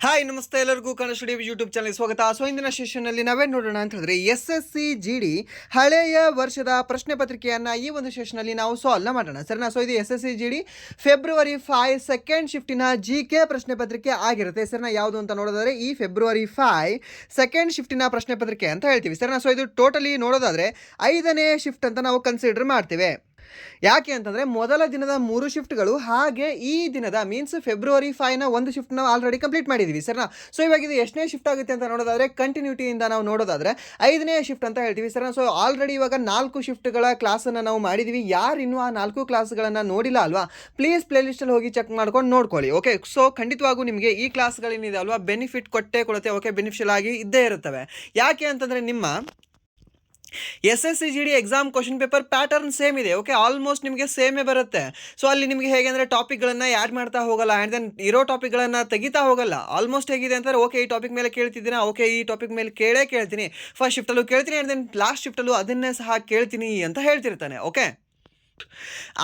Hi ನಮಸ್ತೆ ಎಲ್ಲರಿಗೂ Kannada studio YouTube channel ಸ್ವಾಗತ. ಸೊ ಇಂದಿನ ಸೆಷನ್ನಲ್ಲಿ ನಾವೇನು ನೋಡೋಣ ಅಂತ ಹೇಳಿದ್ರೆ SSC GD ಹಳೆಯ ವರ್ಷದ ಪ್ರಶ್ನೆ ಪತ್ರಿಕೆಯನ್ನು ಈ ಒಂದು ಸೆಷನ್ನಲ್ಲಿ ನಾವು ಸಾಲ್ವ್ನ ಮಾಡೋಣ ಸರಿನಾ. ಸೊ ಇದು SSC GD ಫೆಬ್ರವರಿ 5 ಸೆಕೆಂಡ್ ಶಿಫ್ಟಿನ GK ಪ್ರಶ್ನೆ ಪತ್ರಿಕೆ ಆಗಿರುತ್ತೆ ಸರಿನಾ. ಯಾವುದು ಅಂತ ನೋಡೋದಾದ್ರೆ ಈ ಫೆಬ್ರವರಿ 5 ಸೆಕೆಂಡ್ ಶಿಫ್ಟಿನ ಪ್ರಶ್ನೆ ಪತ್ರಿಕೆ ಅಂತ ಹೇಳ್ತೀವಿ ಸರಿನಾ. ಸೊ ಇದು ಟೋಟಲಿ ನೋಡೋದಾದ್ರೆ 5ನೇ ಶಿಫ್ಟ್ ಅಂತ ನಾವು ಕನ್ಸಿಡರ್ ಮಾಡ್ತೇವೆ. ಯಾಕೆ ಅಂತಂದರೆ ಮೊದಲ ದಿನದ 3 ಶಿಫ್ಟ್ಗಳು ಹಾಗೆ ಈ ದಿನದ ಮೀನ್ಸ್ ಫೆಬ್ರವರಿ 5ನ ಒಂದು ಶಿಫ್ಟ್ ನಾವು ಆಲ್ರೆಡಿ ಕಂಪ್ಲೀಟ್ ಮಾಡಿದ್ದೀವಿ ಸರಿನಾ. ಸೊ ಇವಾಗ ಇದು ಎಷ್ಟನೇ ಶಿಫ್ಟ್ ಆಗುತ್ತೆ ಅಂತ ನೋಡೋದಾದರೆ ಕಂಟಿನ್ಯೂಟಿಯಿಂದ ನಾವು ನೋಡೋದಾದರೆ 5ನೇ ಶಿಫ್ಟ್ ಅಂತ ಹೇಳ್ತೀವಿ ಸರಿನಾ. ಸೊ ಆಲ್ರೆಡಿ ಇವಾಗ 4 ಶಿಫ್ಟ್ಗಳ ಕ್ಲಾಸನ್ನು ನಾವು ಮಾಡಿದ್ದೀವಿ. ಯಾರು ಇನ್ನೂ ಆ 4 ಕ್ಲಾಸ್ಗಳನ್ನು ನೋಡಿಲ್ಲ ಅಲ್ವಾ, ಪ್ಲೀಸ್ ಪ್ಲೇಲಿಸ್ಟಲ್ಲಿ ಹೋಗಿ ಚೆಕ್ ಮಾಡ್ಕೊಂಡು ನೋಡ್ಕೊಳ್ಳಿ. ಓಕೆ, ಸೊ ಖಂಡಿತವಾಗೂ ನಿಮಗೆ ಈ ಕ್ಲಾಸ್ಗಳೇನಿದೆ ಅಲ್ವಾ ಬೆನಿಫಿಟ್ ಕೊಟ್ಟೇ ಕೊಡುತ್ತೆ. ಓಕೆ, ಬೆನಿಫಿಷಿಯಲ್ ಆಗಿ ಇದ್ದೇ ಇರುತ್ತವೆ. ಯಾಕೆ ಅಂತಂದರೆ ನಿಮ್ಮ SSC GD exam question paper pattern same ಇದೆ. ಓಕೆ, ಆಲ್ಮೋಸ್ಟ್ ನಿಮಗೆ ಸೇಮೇ ಬರುತ್ತೆ. ಸೊ ಅಲ್ಲಿ ನಿಮಗೆ ಹೇಗೆ ಅಂದರೆ ಟಾಪಿಕ್ಗಳನ್ನು ಆ್ಯಡ್ ಮಾಡ್ತಾ ಹೋಗಲ್ಲ ಆ್ಯಂಡ್ ದೆನ್ ಇರೋ ಟಾಪಿಕ್ಗಳನ್ನು ತೆಗಿತಾ ಹೋಗಲ್ಲ. ಆಲ್ಮೋಸ್ಟ್ ಹೇಗಿದೆ ಅಂತಾರೆ, ಓಕೆ ಈ ಟಾಪಿಕ್ ಮೇಲೆ ಕೇಳ್ತಿದ್ದೀರಾ, ಓಕೆ ಈ ಟಾಪಿಕ್ ಮೇಲೆ ಕೇಳ್ತೀನಿ, ಫಸ್ಟ್ ಶಿಫ್ಟಲ್ಲೂ ಕೇಳ್ತೀನಿ ಆ್ಯಂಡ್ ದೆನ್ ಲಾಸ್ಟ್ ಶಿಫ್ಟಲ್ಲೂ ಅದನ್ನೇ ಸಹ ಕೇಳ್ತೀನಿ ಅಂತ ಹೇಳ್ತಿರ್ತಾನೆ. ಓಕೆ,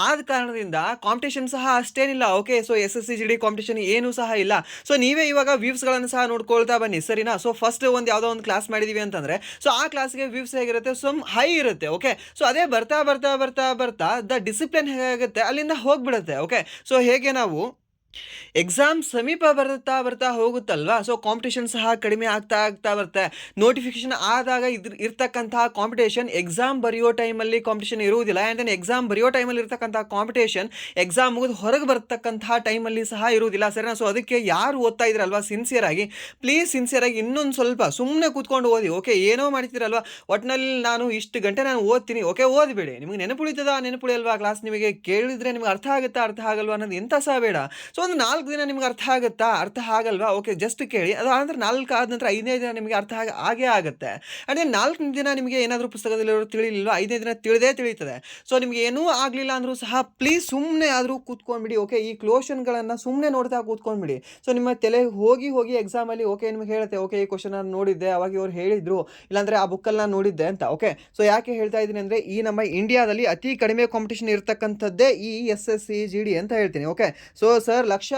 ಆದ ಕಾರಣದಿಂದ ಕಾಂಪಿಟೇಷನ್ ಸಹ ಅಷ್ಟೇನಿಲ್ಲ. Okay, so SSC GD competition ಏನೂ ಸಹ ಇಲ್ಲ. ಸೊ ನೀವೇ ಇವಾಗ ವ್ಯೂಸ್ಗಳನ್ನು ಸಹ ನೋಡ್ಕೊಳ್ತಾ ಬನ್ನಿ ಸರಿನಾ. ಸೊ ಫಸ್ಟ್ ಒಂದು ಯಾವುದೋ ಒಂದು ಕ್ಲಾಸ್ ಮಾಡಿದ್ದೀವಿ ಅಂತಂದರೆ ಸೊ ಆ ಕ್ಲಾಸ್ಗೆ ವ್ಯೂಸ್ ಹೇಗಿರುತ್ತೆ, ಸಮ್ ಹೈ ಇರುತ್ತೆ. ಓಕೆ, ಸೊ ಅದೇ ಬರ್ತಾ ಬರ್ತಾ ಬರ್ತಾ ಬರ್ತಾ ದ ಡಿಸಿಪ್ಲಿನ್ ಹೇಗಾಗುತ್ತೆ ಅಲ್ಲಿಂದ ಹೋಗ್ಬಿಡುತ್ತೆ. ಓಕೆ, ಸೊ ಹೇಗೆ ನಾವು ಎಕ್ಸಾಮ್ ಸಮೀಪ ಬರ್ತಾ ಬರ್ತಾ ಹೋಗುತ್ತಲ್ವಾ, ಸೊ ಕಾಂಪಿಟೇಷನ್ ಸಹ ಕಡಿಮೆ ಆಗ್ತಾ ಆಗ್ತಾ ಬರುತ್ತೆ. ನೋಟಿಫಿಕೇಶನ್ ಆದಾಗ ಇರ್ತಕ್ಕಂತಹ ಕಾಂಪಿಟೇಷನ್ ಎಕ್ಸಾಮ್ ಬರೆಯೋ ಟೈಮಲ್ಲಿ ಕಾಂಪಿಟೇಷನ್ ಇರುವುದಿಲ್ಲ ಆ್ಯಂಡ್ ದೆನ್ ಎಕ್ಸಾಮ್ ಬರೆಯೋ ಟೈಮಲ್ಲಿ ಇರ್ತಕ್ಕಂಥ ಕಾಂಪಿಟೇಷನ್ ಎಕ್ಸಾಮ್ ಮುಗಿದು ಹೊರಗೆ ಬರ್ತಕ್ಕಂತಹ ಟೈಮಲ್ಲಿ ಸಹ ಇರುವುದಿಲ್ಲ ಸರಿನಾ. ಸೊ ಅದಕ್ಕೆ ಯಾರು ಓದ್ತಾ ಇದ್ರಲ್ವಾ ಸಿನ್ಸಿಯರ್ ಆಗಿ, ಪ್ಲೀಸ್ ಸಿನ್ಸಿಯರ್ ಆಗಿ ಇನ್ನೊಂದು ಸ್ವಲ್ಪ ಸುಮ್ಮನೆ ಕೂತ್ಕೊಂಡು ಓದಿ. ಓಕೆ, ಏನೋ ಮಾಡ್ತೀರಲ್ವಾ, ಒಟ್ಟಿನಲ್ಲಿ ನಾನು ಇಷ್ಟು ಗಂಟೆ ನಾನು ಓದ್ತೀನಿ, ಓಕೆ ಓದಿಬೇಡಿ. ನಿಮಗೆ ನೆನಪುಳಿತದ ನೆನಪುಳಿಯಲ್ವಾ ಕ್ಲಾಸ್, ನಿಮಗೆ ಕೇಳಿದ್ರೆ ನಿಮಗೆ ಅರ್ಥ ಆಗುತ್ತಾ ಅರ್ಥ ಆಗಲ್ವಾ ಅನ್ನೋದು ಎಂಥ ಸಹ ಬೇಡ. ಸೊ ಒಂದು 4 ದಿನ ನಿಮ್ಗೆ ಅರ್ಥ ಆಗುತ್ತಾ, ಅರ್ಥ ಆಗಲ್ವಾ, ಓಕೆ ಜಸ್ಟ್ ಕೇಳಿ. ಅದು ಅಂದರೆ 4 ಆದ ನಂತರ 5ನೇ ದಿನ ನಿಮಗೆ ಅರ್ಥ ಆಗೇ ಆಗುತ್ತೆ. ಅದೇ 4ನೇ ದಿನ ನಿಮಗೆ ಏನಾದರೂ ಪುಸ್ತಕದಲ್ಲಿ ತಿಳಿಲಿಲ್ಲ, 5ನೇ ದಿನ ತಿಳಿತದೆ. ಸೊ ನಿಮ್ಗೆ ಏನೂ ಆಗಲಿಲ್ಲ ಅಂದರೂ ಸಹ ಪ್ಲೀಸ್ ಸುಮ್ಮನೆ ಆದರೂ ಕೂತ್ಕೊಂಡ್ಬಿಡಿ. ಓಕೆ, ಈ ಕ್ವಶನ್ಗಳನ್ನು ಸುಮ್ಮನೆ ನೋಡ್ತಾ ಕೂತ್ಕೊಂಡ್ಬಿಡಿ. ಸೊ ನಿಮ್ಮ ತಲೆ ಹೋಗಿ ಹೋಗಿ ಎಕ್ಸಾಮಲ್ಲಿ ಓಕೆ ನಿಮ್ಗೆ ಹೇಳುತ್ತೆ, ಓಕೆ ಈ ಕ್ವಶನ್ ನಾನು ನೋಡಿದ್ದೆ, ಅವಾಗ ಇವ್ರು ಹೇಳಿದ್ರು, ಇಲ್ಲಾಂದರೆ ಆ ಬುಕ್ಕಲ್ಲಿ ನಾನು ನೋಡಿದ್ದೆ ಅಂತ. ಓಕೆ, ಸೊ ಯಾಕೆ ಹೇಳ್ತಾ ಇದ್ದೀನಿ ಅಂದರೆ ಈ ನಮ್ಮ ಇಂಡಿಯಾದಲ್ಲಿ ಅತಿ ಕಡಿಮೆ ಕಾಂಪಿಟೇಷನ್ ಇರ್ತಕ್ಕಂಥದ್ದೇ ಈ SSC GD ಅಂತ ಹೇಳ್ತೀನಿ. ಓಕೆ, ಸೊ ಸರ್ ಲಕ್ಷ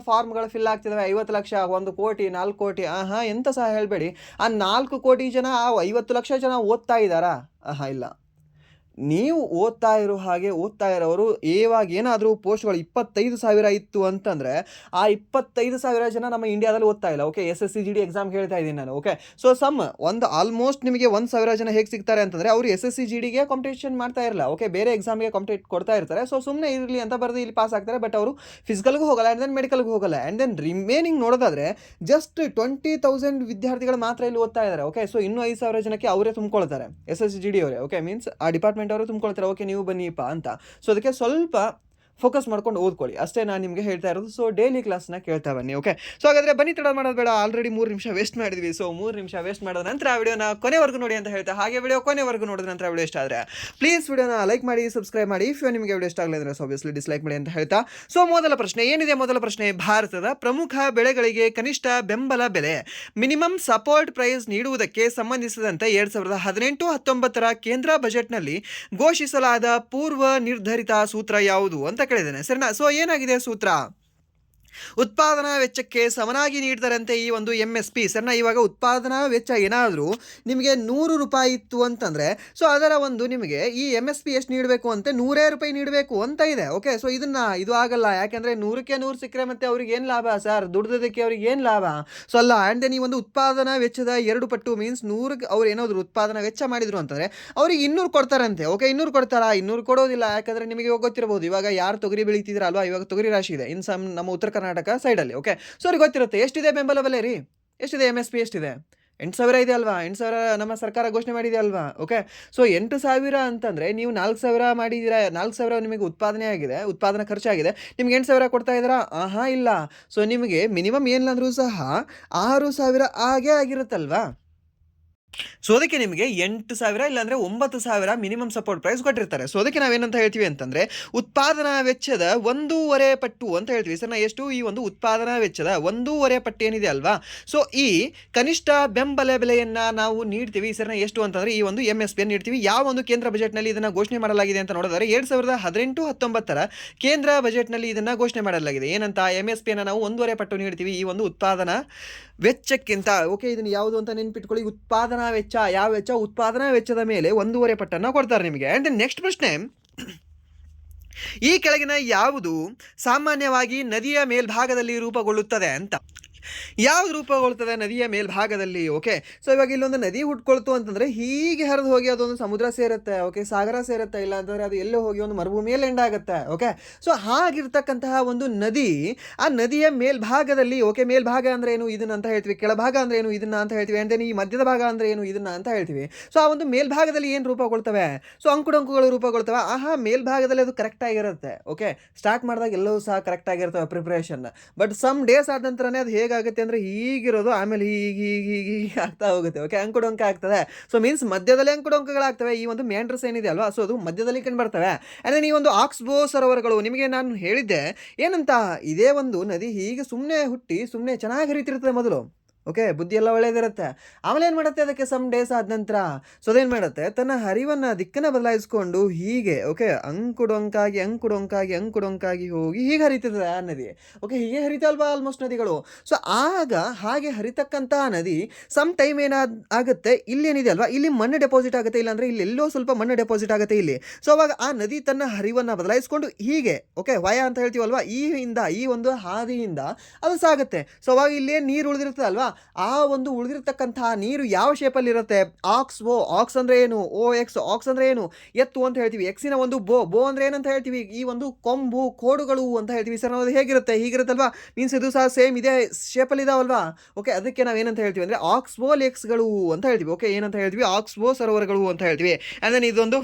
ಫಾರ್ಮ್ಗಳು ಫಿಲ್ ಆಗ್ತಿದ್ದಾವೆ, 50 ಲಕ್ಷ, 1 ಕೋಟಿ, 4 ಕೋಟಿ, ಎಂತ ಸಹ ಹೇಳಬೇಡಿ. ಆ 4 ಕೋಟಿ ಜನ, ಆ 50 ಲಕ್ಷ ಜನ ಓದ್ತಾ ಇದ್ದಾರಾ? ಇಲ್ಲ. ನೀವು ಓದ್ತಾ ಇರೋರು ಇವಾಗ ಏನಾದರೂ ಪೋಸ್ಟ್ಗಳು 25,000 ಇತ್ತು ಅಂತಂದರೆ ಆ 25,000 ಜನ ನಮ್ಮ ಇಂಡಿಯಾದಲ್ಲಿ ಓದ್ತಾ ಇಲ್ಲ. ಓಕೆ, SSC GD ಎಕ್ಸಾಮ್ ಹೇಳ್ತಾ ಇದ್ದೀನಿ ನಾನು. ಓಕೆ, ಸೊ ಒಂದು ಆಲ್ಮೋಸ್ಟ್ ನಿಮಗೆ 1,000 ಜನ ಹೇಗೆ ಸಿಗ್ತಾರೆ ಅಂತಂದರೆ ಅವರು SSC GDಗೆ ಕಾಂಪಿಟೇಷನ್ ಮಾಡ್ತಾ ಇರಲ್ಲ. ಓಕೆ, ಬೇರೆ ಎಕ್ಸಾಮ್ಗೆ ಕಾಂಪಿಟೇಟ್ ಕೊಡ್ತಾ ಇರ್ತಾರೆ. ಸೊ ಸುಮ್ಮನೆ ಇರಲಿ ಅಂತ ಬರೆದು ಇಲ್ಲಿ ಪಾಸ್ ಆಗ್ತಾರೆ, ಬಟ್ ಅವರು ಫಿಸಿಕಲ್ಗೂ ಹೋಗಲ್ಲ ಆ್ಯಂಡ್ ದೆನ್ ಮೆಡಿಕಲ್ಗೂ ಹೋಗಲ್ಲ. ಆ್ಯಂಡ್ ದೆನ್ ರಿಮೇನಿಂಗ್ ನೋಡೋದಾದರೆ ಜಸ್ಟ್ 20,000 ವಿದ್ಯಾರ್ಥಿಗಳು ಮಾತ್ರ ಇಲ್ಲಿ ಓದ್ತಾ ಇದ್ದಾರೆ. ಓಕೆ, ಸೊ ಇನ್ನೂ 5,000 ಜನಕ್ಕೆ ಅವರೇ ತುಂಬಿಕೊಳ್ತಾರೆ, SSC GD ಅವರೇ. ಓಕೆ, ಮೀನ್ಸ್ ಆ ಡಿಪಾರ್ಟ್ಮೆಂಟ್ ಅವರು ತುಂಬಿಕೊಳ್ತಾರೆ, ಓಕೆ ನೀವು ಬನ್ನಿಪ್ಪ ಅಂತ. ಸೊ ಅದಕ್ಕೆ ಸ್ವಲ್ಪ ಫೋಕಸ್ ಮಾಡ್ಕೊಂಡು ಓದ್ಕೊಳ್ಳಿ ಅಷ್ಟೇ ನಾನು ನಿಮಗೆ ಹೇಳ್ತಾ ಇರೋದು. ಸೊ ಡೈಲಿ ಕ್ಲಾಸ್ನ ಕೇಳ್ತಾ ಬನ್ನಿ. ಓಕೆ, ಸೊ ಹಾಗಾದರೆ ಬನ್ನಿ, ತಡ ಮಾಡೋದು ಬೇಡ. ಆಲ್ರೆಡಿ 3 ನಿಮಿಷ ವೇಸ್ಟ್ ಮಾಡಿದ್ವಿ. ಸೊ 3 ನಿಮಿಷ ವೇಸ್ಟ್ ಮಾಡೋದ ನಂತರ ಆ ವಿಡಿಯೋನ ಕೊನೆವರೆಗೂ ನೋಡಿ ಅಂತ ಹೇಳ್ತಾ, ಹಾಗೆ ವಿಡಿಯೋ ಕೊನೆವರೆಗೂ ನೋಡಿದ ನಂತರ ವಿಡಿಯೋ ಇಷ್ಟ ಆದರೆ ಪ್ಲೀಸ್ ವಿಡಿಯೋನ ಲೈಕ್ ಮಾಡಿ, ಸಬ್ಸ್ಕ್ರೈಬ್ ಮಾಡಿ. ಇಫ್ ನಿಮಗೆ ವಿಡಿಯೋ ಇಷ್ಟ ಆಗಲಿಲ್ಲ ಅಂದರೆ ಆಬ್ವಿಯಸ್ಲಿ ಡಿಸ್ಲೈಕ್ ಮಾಡಿ ಅಂತ ಹೇಳ್ತಾ, ಸೊ ಮೊದಲ ಪ್ರಶ್ನೆ ಏನಿದೆ, ಮೊದಲ ಪ್ರಶ್ನೆ ಭಾರತದ ಪ್ರಮುಖ ಬೆಳೆಗಳಿಗೆ ಕನಿಷ್ಠ ಬೆಂಬಲ ಬೆಲೆ ಮಿನಿಮಮ್ ಸಪೋರ್ಟ್ ಪ್ರೈಸ್ ನೀಡುವುದಕ್ಕೆ ಸಂಬಂಧಿಸಿದಂತೆ 2018-19 ಕೇಂದ್ರ ಬಜೆಟ್ನಲ್ಲಿ ಘೋಷಿಸಲಾದ ಪೂರ್ವ ನಿರ್ಧರಿತ ಸೂತ್ರ ಯಾವುದು ಅಂತ ಕೇಳಿದ್ದೇನೆ ಸರಿನಾ. ಸೊ ಏನಾಗಿದೆ ಸೂತ್ರ? ಉತ್ಪಾದನಾ ವೆಚ್ಚಕ್ಕೆ ಸಮನಾಗಿ ನೀಡ್ತಾರಂತೆ ಈ ಒಂದು MSP ಸರಿನಾ. ಇವಾಗ ಉತ್ಪಾದನಾ ವೆಚ್ಚ ಏನಾದರೂ ನಿಮಗೆ 100 ರೂಪಾಯಿ ಇತ್ತು ಅಂತಂದರೆ ಸೊ ಅದರ ಒಂದು ನಿಮಗೆ ಈ MSP ಎಷ್ಟು ನೀಡಬೇಕು ಅಂತೆ, 100 ರೂಪಾಯಿ ನೀಡಬೇಕು ಅಂತ ಇದೆ. ಓಕೆ, ಸೊ ಇದು ಆಗಲ್ಲ. ಯಾಕೆಂದರೆ 100ಕ್ಕೆ 100 ಸಿಕ್ಕರೆ ಮತ್ತೆ ಅವ್ರಿಗೆ ಏನು ಲಾಭ ಸರ್, ದುಡ್ದಕ್ಕೆ ಅವ್ರಿಗೆ ಏನು ಲಾಭ? ಸೊ ಅಲ್ಲ. ಆ್ಯಂಡ್ ದೆನ್ ಈ ಒಂದು ಉತ್ಪಾದನಾ ವೆಚ್ಚದ 2 ಪಟ್ಟು ಮೀನ್ಸ್ 100ಕ್ಕೆ ಅವ್ರು ಏನಾದರೂ ಉತ್ಪಾದನಾ ವೆಚ್ಚ ಮಾಡಿದ್ರು ಅಂತಂದರೆ ಅವ್ರಿಗೆ 200 ಕೊಡ್ತಾರಂತೆ. ಓಕೆ, 200 ಕೊಡ್ತಾರಾ? 200 ಕೊಡೋದಿಲ್ಲ. ಯಾಕಂದರೆ ನಿಮಗೆ ಗೊತ್ತಿರಬಹುದು, ಇವಾಗ ಯಾರು ತೊಗರಿ ಬೆಳೀತಿದ್ರಲ್ವಾ, ಇವಾಗ ತೊಗರಿ ರಾಶಿ ಇದೆ ನಮ್ಮ ಉತ್ತರ ಕರ್ನಾಟಕ ಸೈಡಲ್ಲಿ. ಓಕೆ, ಸೊ ಅವ್ರಿಗೆ ಗೊತ್ತಿರುತ್ತೆ ಎಷ್ಟಿದೆ ಬೆಂಬಲ ಬೆಲೆ ರೀ, ಎಷ್ಟಿದೆ MSP ಎಷ್ಟಿದೆ, 8,000 ಇದೆ ಅಲ್ವಾ, 8,000 ನಮ್ಮ ಸರ್ಕಾರ ಘೋಷಣೆ ಮಾಡಿದೆ ಅಲ್ವಾ. ಓಕೆ, ಸೊ 8,000 ಅಂತಂದರೆ ನೀವು 4,000 ಮಾಡಿದ್ದೀರಾ, 4,000 ನಿಮಗೆ ಉತ್ಪಾದನೆ ಆಗಿದೆ, ಉತ್ಪಾದನಾ ಖರ್ಚಾಗಿದೆ, ನಿಮ್ಗೆ 8,000 ಕೊಡ್ತಾ ಇದ್ದೀರಾ? ಇಲ್ಲ. ಸೊ ನಿಮಗೆ ಮಿನಿಮಮ್ ಏನಿಲ್ಲ ಅಂದರೂ ಸಹ 6,000 ಆಗೇ ಆಗಿರುತ್ತಲ್ವಾ. ಸೊ ಅದಕ್ಕೆ ನಿಮಗೆ 8,000 ಇಲ್ಲಾಂದ್ರೆ 9,000 ಮಿನಿಮಮ್ ಸಪೋರ್ಟ್ ಪ್ರೈಸ್ ಕೊಟ್ಟಿರ್ತಾರೆ. ಸೊ ಅದಕ್ಕೆ ನಾವೇನಂತ ಹೇಳ್ತೀವಿ ಅಂತಂದ್ರೆ ಉತ್ಪಾದನಾ ವೆಚ್ಚದ 1.5 ಪಟ್ಟು ಅಂತ ಹೇಳ್ತೀವಿ ಸರ್. ಎಷ್ಟು ಈ ಒಂದು ಉತ್ಪಾದನಾ ವೆಚ್ಚದ 1.5 ಪಟ್ಟು ಏನಿದೆ ಅಲ್ವಾ, ಸೊ ಈ ಕನಿಷ್ಠ ಬೆಂಬಲ ಬೆಲೆಯನ್ನ ನಾವು ನೀಡ್ತೀವಿ ಸರ್. ಎಷ್ಟು ಅಂತಂದ್ರೆ ಈ ಒಂದು MSP ನೀಡ್ತೀವಿ. ಯಾವ ಒಂದು ಕೇಂದ್ರ ಬಜೆಟ್ನಲ್ಲಿ ಇದನ್ನ ಘೋಷಣೆ ಮಾಡಲಾಗಿದೆ ಅಂತ ನೋಡಿದ್ರೆ 2018-19 ಕೇಂದ್ರ ಬಜೆಟ್ನಲ್ಲಿ ಇದನ್ನ ಘೋಷಣೆ ಮಾಡಲಾಗಿದೆ. ಏನಂತ MSP ನಾವು 1.5 ಪಟ್ಟು ನೀಡ್ತೀವಿ ಈ ಒಂದು ಉತ್ಪಾದನಾ ವೆಚ್ಚಕ್ಕಿಂತ. ಓಕೆ, ಇದನ್ನು ಯಾವುದು ಅಂತ ನೆನ್ಪಿಟ್ಕೊಳ್ಳಿ. ಉತ್ಪಾದನಾ ವೆಚ್ಚ, ಯಾವ ವೆಚ್ಚ? ಉತ್ಪಾದನಾ ವೆಚ್ಚದ ಮೇಲೆ 1.5 ಪಟ್ಟನ್ನು ಕೊಡ್ತಾರೆ ನಿಮಗೆ. ಆ್ಯಂಡ್ ನೆಕ್ಸ್ಟ್ ಪ್ರಶ್ನೆ, ಈ ಕೆಳಗಿನ ಯಾವುದು ಸಾಮಾನ್ಯವಾಗಿ ನದಿಯ ಮೇಲ್ಭಾಗದಲ್ಲಿ ರೂಪುಗೊಳ್ಳುತ್ತದೆ ಅಂತ. ಯಾವ್ದು ರೂಪುಗೊಳ್ಳುತ್ತದೆ ನದಿಯ ಮೇಲ್ಭಾಗದಲ್ಲಿ? ಓಕೆ, ಸೊ ಇವಾಗ ಇಲ್ಲೊಂದು ನದಿ ಹುಟ್ಕೊಳ್ತು ಅಂತಂದ್ರೆ ಹೀಗೆ ಹರಿದು ಹೋಗಿ ಅದೊಂದು ಸಮುದ್ರ ಸೇರುತ್ತೆ, ಓಕೆ, ಸಾಗರ ಸೇರುತ್ತೆ, ಇಲ್ಲ ಅಂತಂದ್ರೆ ಅದು ಎಲ್ಲೋ ಹೋಗಿ ಒಂದು ಮರುಭೂಮಿಯಲ್ಲಿ ಎಂಡ್ ಆಗುತ್ತೆ. ಓಕೆ, ಸೊ ಹಾಗಿರ್ತಕ್ಕಂತಹ ಒಂದು ನದಿ, ಆ ನದಿಯ ಮೇಲ್ಭಾಗದಲ್ಲಿ, ಓಕೆ, ಮೇಲ್ಭಾಗ ಅಂದ್ರೆ ಏನು ಇದನ್ನ ಅಂತ ಹೇಳ್ತೀವಿ, ಕೆಳಭಾಗ ಅಂದ್ರೆ ಏನು ಇದನ್ನ ಅಂತ ಹೇಳ್ತೀವಿ, ಅಂಡ್ ಈ ಮಧ್ಯದ ಭಾಗ ಅಂದ್ರೆ ಏನು ಇದನ್ನ ಅಂತ ಹೇಳ್ತೀವಿ. ಸೊ ಆ ಒಂದು ಮೇಲ್ಭಾಗದಲ್ಲಿ ಏನು ರೂಪುಗೊಳ್ತವೆ? ಸೊ ಅಂಕುಡೊಂಕುಗಳು ರೂಪುಗೊಳ್ತವೆ. ಆಹಾ, ಮೇಲ್ಭಾಗದಲ್ಲಿ ಅದು ಕರೆಕ್ಟ್ ಆಗಿರುತ್ತೆ. ಓಕೆ, ಸ್ಟಾರ್ಟ್ ಮಾಡಿದಾಗ ಎಲ್ಲವೂ ಸಹ ಕರೆಕ್ಟ್ ಆಗಿರ್ತವೆ ಪ್ರಿಪ್ರೇಷನ್, ಬಟ್ ಸಮ್ ಡೇಸ್ ಆದ ನಂತರನೇ ಅದು ಹೇಗಾಗುತ್ತೆ ಅಂದ್ರೆ ಹೀಗಿರೋದು, ಆಮೇಲೆ ಹೀಗೆ ಆಗ್ತಾ ಹೋಗುತ್ತೆ. ಓಕೆ, ಅಂಕುಡೊಂಕ ಆಗ್ತದೆ. ಸೊ ಮೀನ್ಸ್ ಮಧ್ಯದಲ್ಲಿ ಅಂಕುಡೊಂಕಗಳಾಗ್ತವೆ. ಈ ಒಂದು ಮ್ಯಾಂಡ್ರಸ್ ಏನಿದೆ ಅಲ್ವಾ, ಸೊ ಅದು ಮಧ್ಯದಲ್ಲಿ ಕಂಡು ಬರ್ತವೆ. ಆ್ಯಂಡ್ ಈ ಒಂದು ಆಕ್ಸ್ಬೋ ಸರೋವರಗಳು, ನಿಮಗೆ ನಾನು ಹೇಳಿದ್ದೆ ಏನಂತ, ಇದೇ ಒಂದು ನದಿ ಹೀಗೆ ಸುಮ್ಮನೆ ಹುಟ್ಟಿ ಸುಮ್ಮನೆ ಚೆನ್ನಾಗಿ ಹರಿತಿರ್ತದೆ ಮೊದಲು. ಓಕೆ, ಬುದ್ಧಿ ಎಲ್ಲ ಒಳ್ಳೇದಿರುತ್ತೆ. ಆಮೇಲೆ ಏನು ಮಾಡುತ್ತೆ, ಅದಕ್ಕೆ ಸಮ್ ಡೇಸ್ ಆದ ನಂತರ ಸೊ ಅದೇನು ಮಾಡುತ್ತೆ, ತನ್ನ ಹರಿವನ್ನು ದಿಕ್ಕನ್ನು ಬದಲಾಯಿಸ್ಕೊಂಡು ಹೀಗೆ, ಓಕೆ, ಅಂಕುಡೊಂಕಾಗಿ ಹೋಗಿ ಹೀಗೆ ಹರಿತದೆ ಆ ನದಿ. ಓಕೆ, ಹೀಗೆ ಹರಿತಲ್ವಾ ಆಲ್ಮೋಸ್ಟ್ ನದಿಗಳು. ಸೊ ಆಗ ಹಾಗೆ ಹರಿತಕ್ಕಂತಹ ನದಿ ಸಮ್ ಟೈಮ್ ಆಗುತ್ತೆ, ಇಲ್ಲಿ ಏನಿದೆ ಅಲ್ವಾ, ಇಲ್ಲಿ ಮಣ್ಣು ಡೆಪಾಸಿಟ್ ಆಗುತ್ತೆ, ಇಲ್ಲಾಂದ್ರೆ ಇಲ್ಲಿ ಎಲ್ಲೋ ಸ್ವಲ್ಪ ಮಣ್ಣು ಡೆಪಾಸಿಟ್ ಆಗುತ್ತೆ ಇಲ್ಲಿ. ಸೊ ಅವಾಗ ಆ ನದಿ ತನ್ನ ಹರಿವನ್ನು ಬದಲಾಯಿಸ್ಕೊಂಡು ಹೀಗೆ, ಓಕೆ, ವಯ ಅಂತ ಹೇಳ್ತೀವಲ್ವಾ, ಈ ಒಂದು ಹಾದಿಯಿಂದ ಅದು ಸಾಗುತ್ತೆ. ಸೊ ಅವಾಗ ಇಲ್ಲಿ ನೀರು ಉಳಿದಿರ್ತದೆ ಅಲ್ವಾ, ಆ ಒಂದು ಉಳಿದಿರ್ತಕ್ಕಂತಹ ನೀರು ಯಾವ ಶೇಪಲ್ಲಿ ಇರುತ್ತೆ? ಆಕ್ಸ್ ಅಂದ್ರೆ ಏನು? ಆಕ್ಸ್ ಅಂದ್ರೆ ಏನು? ಎತ್ತು ಅಂತ ಹೇಳ್ತೀವಿ. ಎಕ್ಸಿನ ಒಂದು ಬೋ ಅಂದ್ರೆ ಏನಂತ ಹೇಳ್ತೀವಿ? ಈ ಒಂದು ಕೊಂಬು, ಕೋಡುಗಳು ಅಂತ ಹೇಳ್ತೀವಿ ಸರ್. ನಾವು ಹೇಗಿರುತ್ತೆ? ಹೀಗಿರುತ್ತಲ್ವಾ, ಮೀನ್ಸ್ ಇದು ಸಹ ಸೇಮ್ ಇದೇ ಶೇಪಲ್ಲಿ ಇದಾವಲ್ವಾ. ಓಕೆ, ಅದಕ್ಕೆ ನಾವು ಏನಂತ ಹೇಳ್ತೀವಿ ಅಂದ್ರೆ ಆಕ್ಸ್ಬೋ ಲೇಕ್ಸ್ಗಳು ಅಂತ ಹೇಳ್ತೀವಿ. ಓಕೆ, ಏನಂತ ಹೇಳ್ತೀವಿ? ಆಕ್ಸ್ಬೋ ಸರೋವರಗಳು ಅಂತ ಹೇಳ್ತೀವಿ. ಅಂಡ್ ದೆನ್ ಇದೊಂದು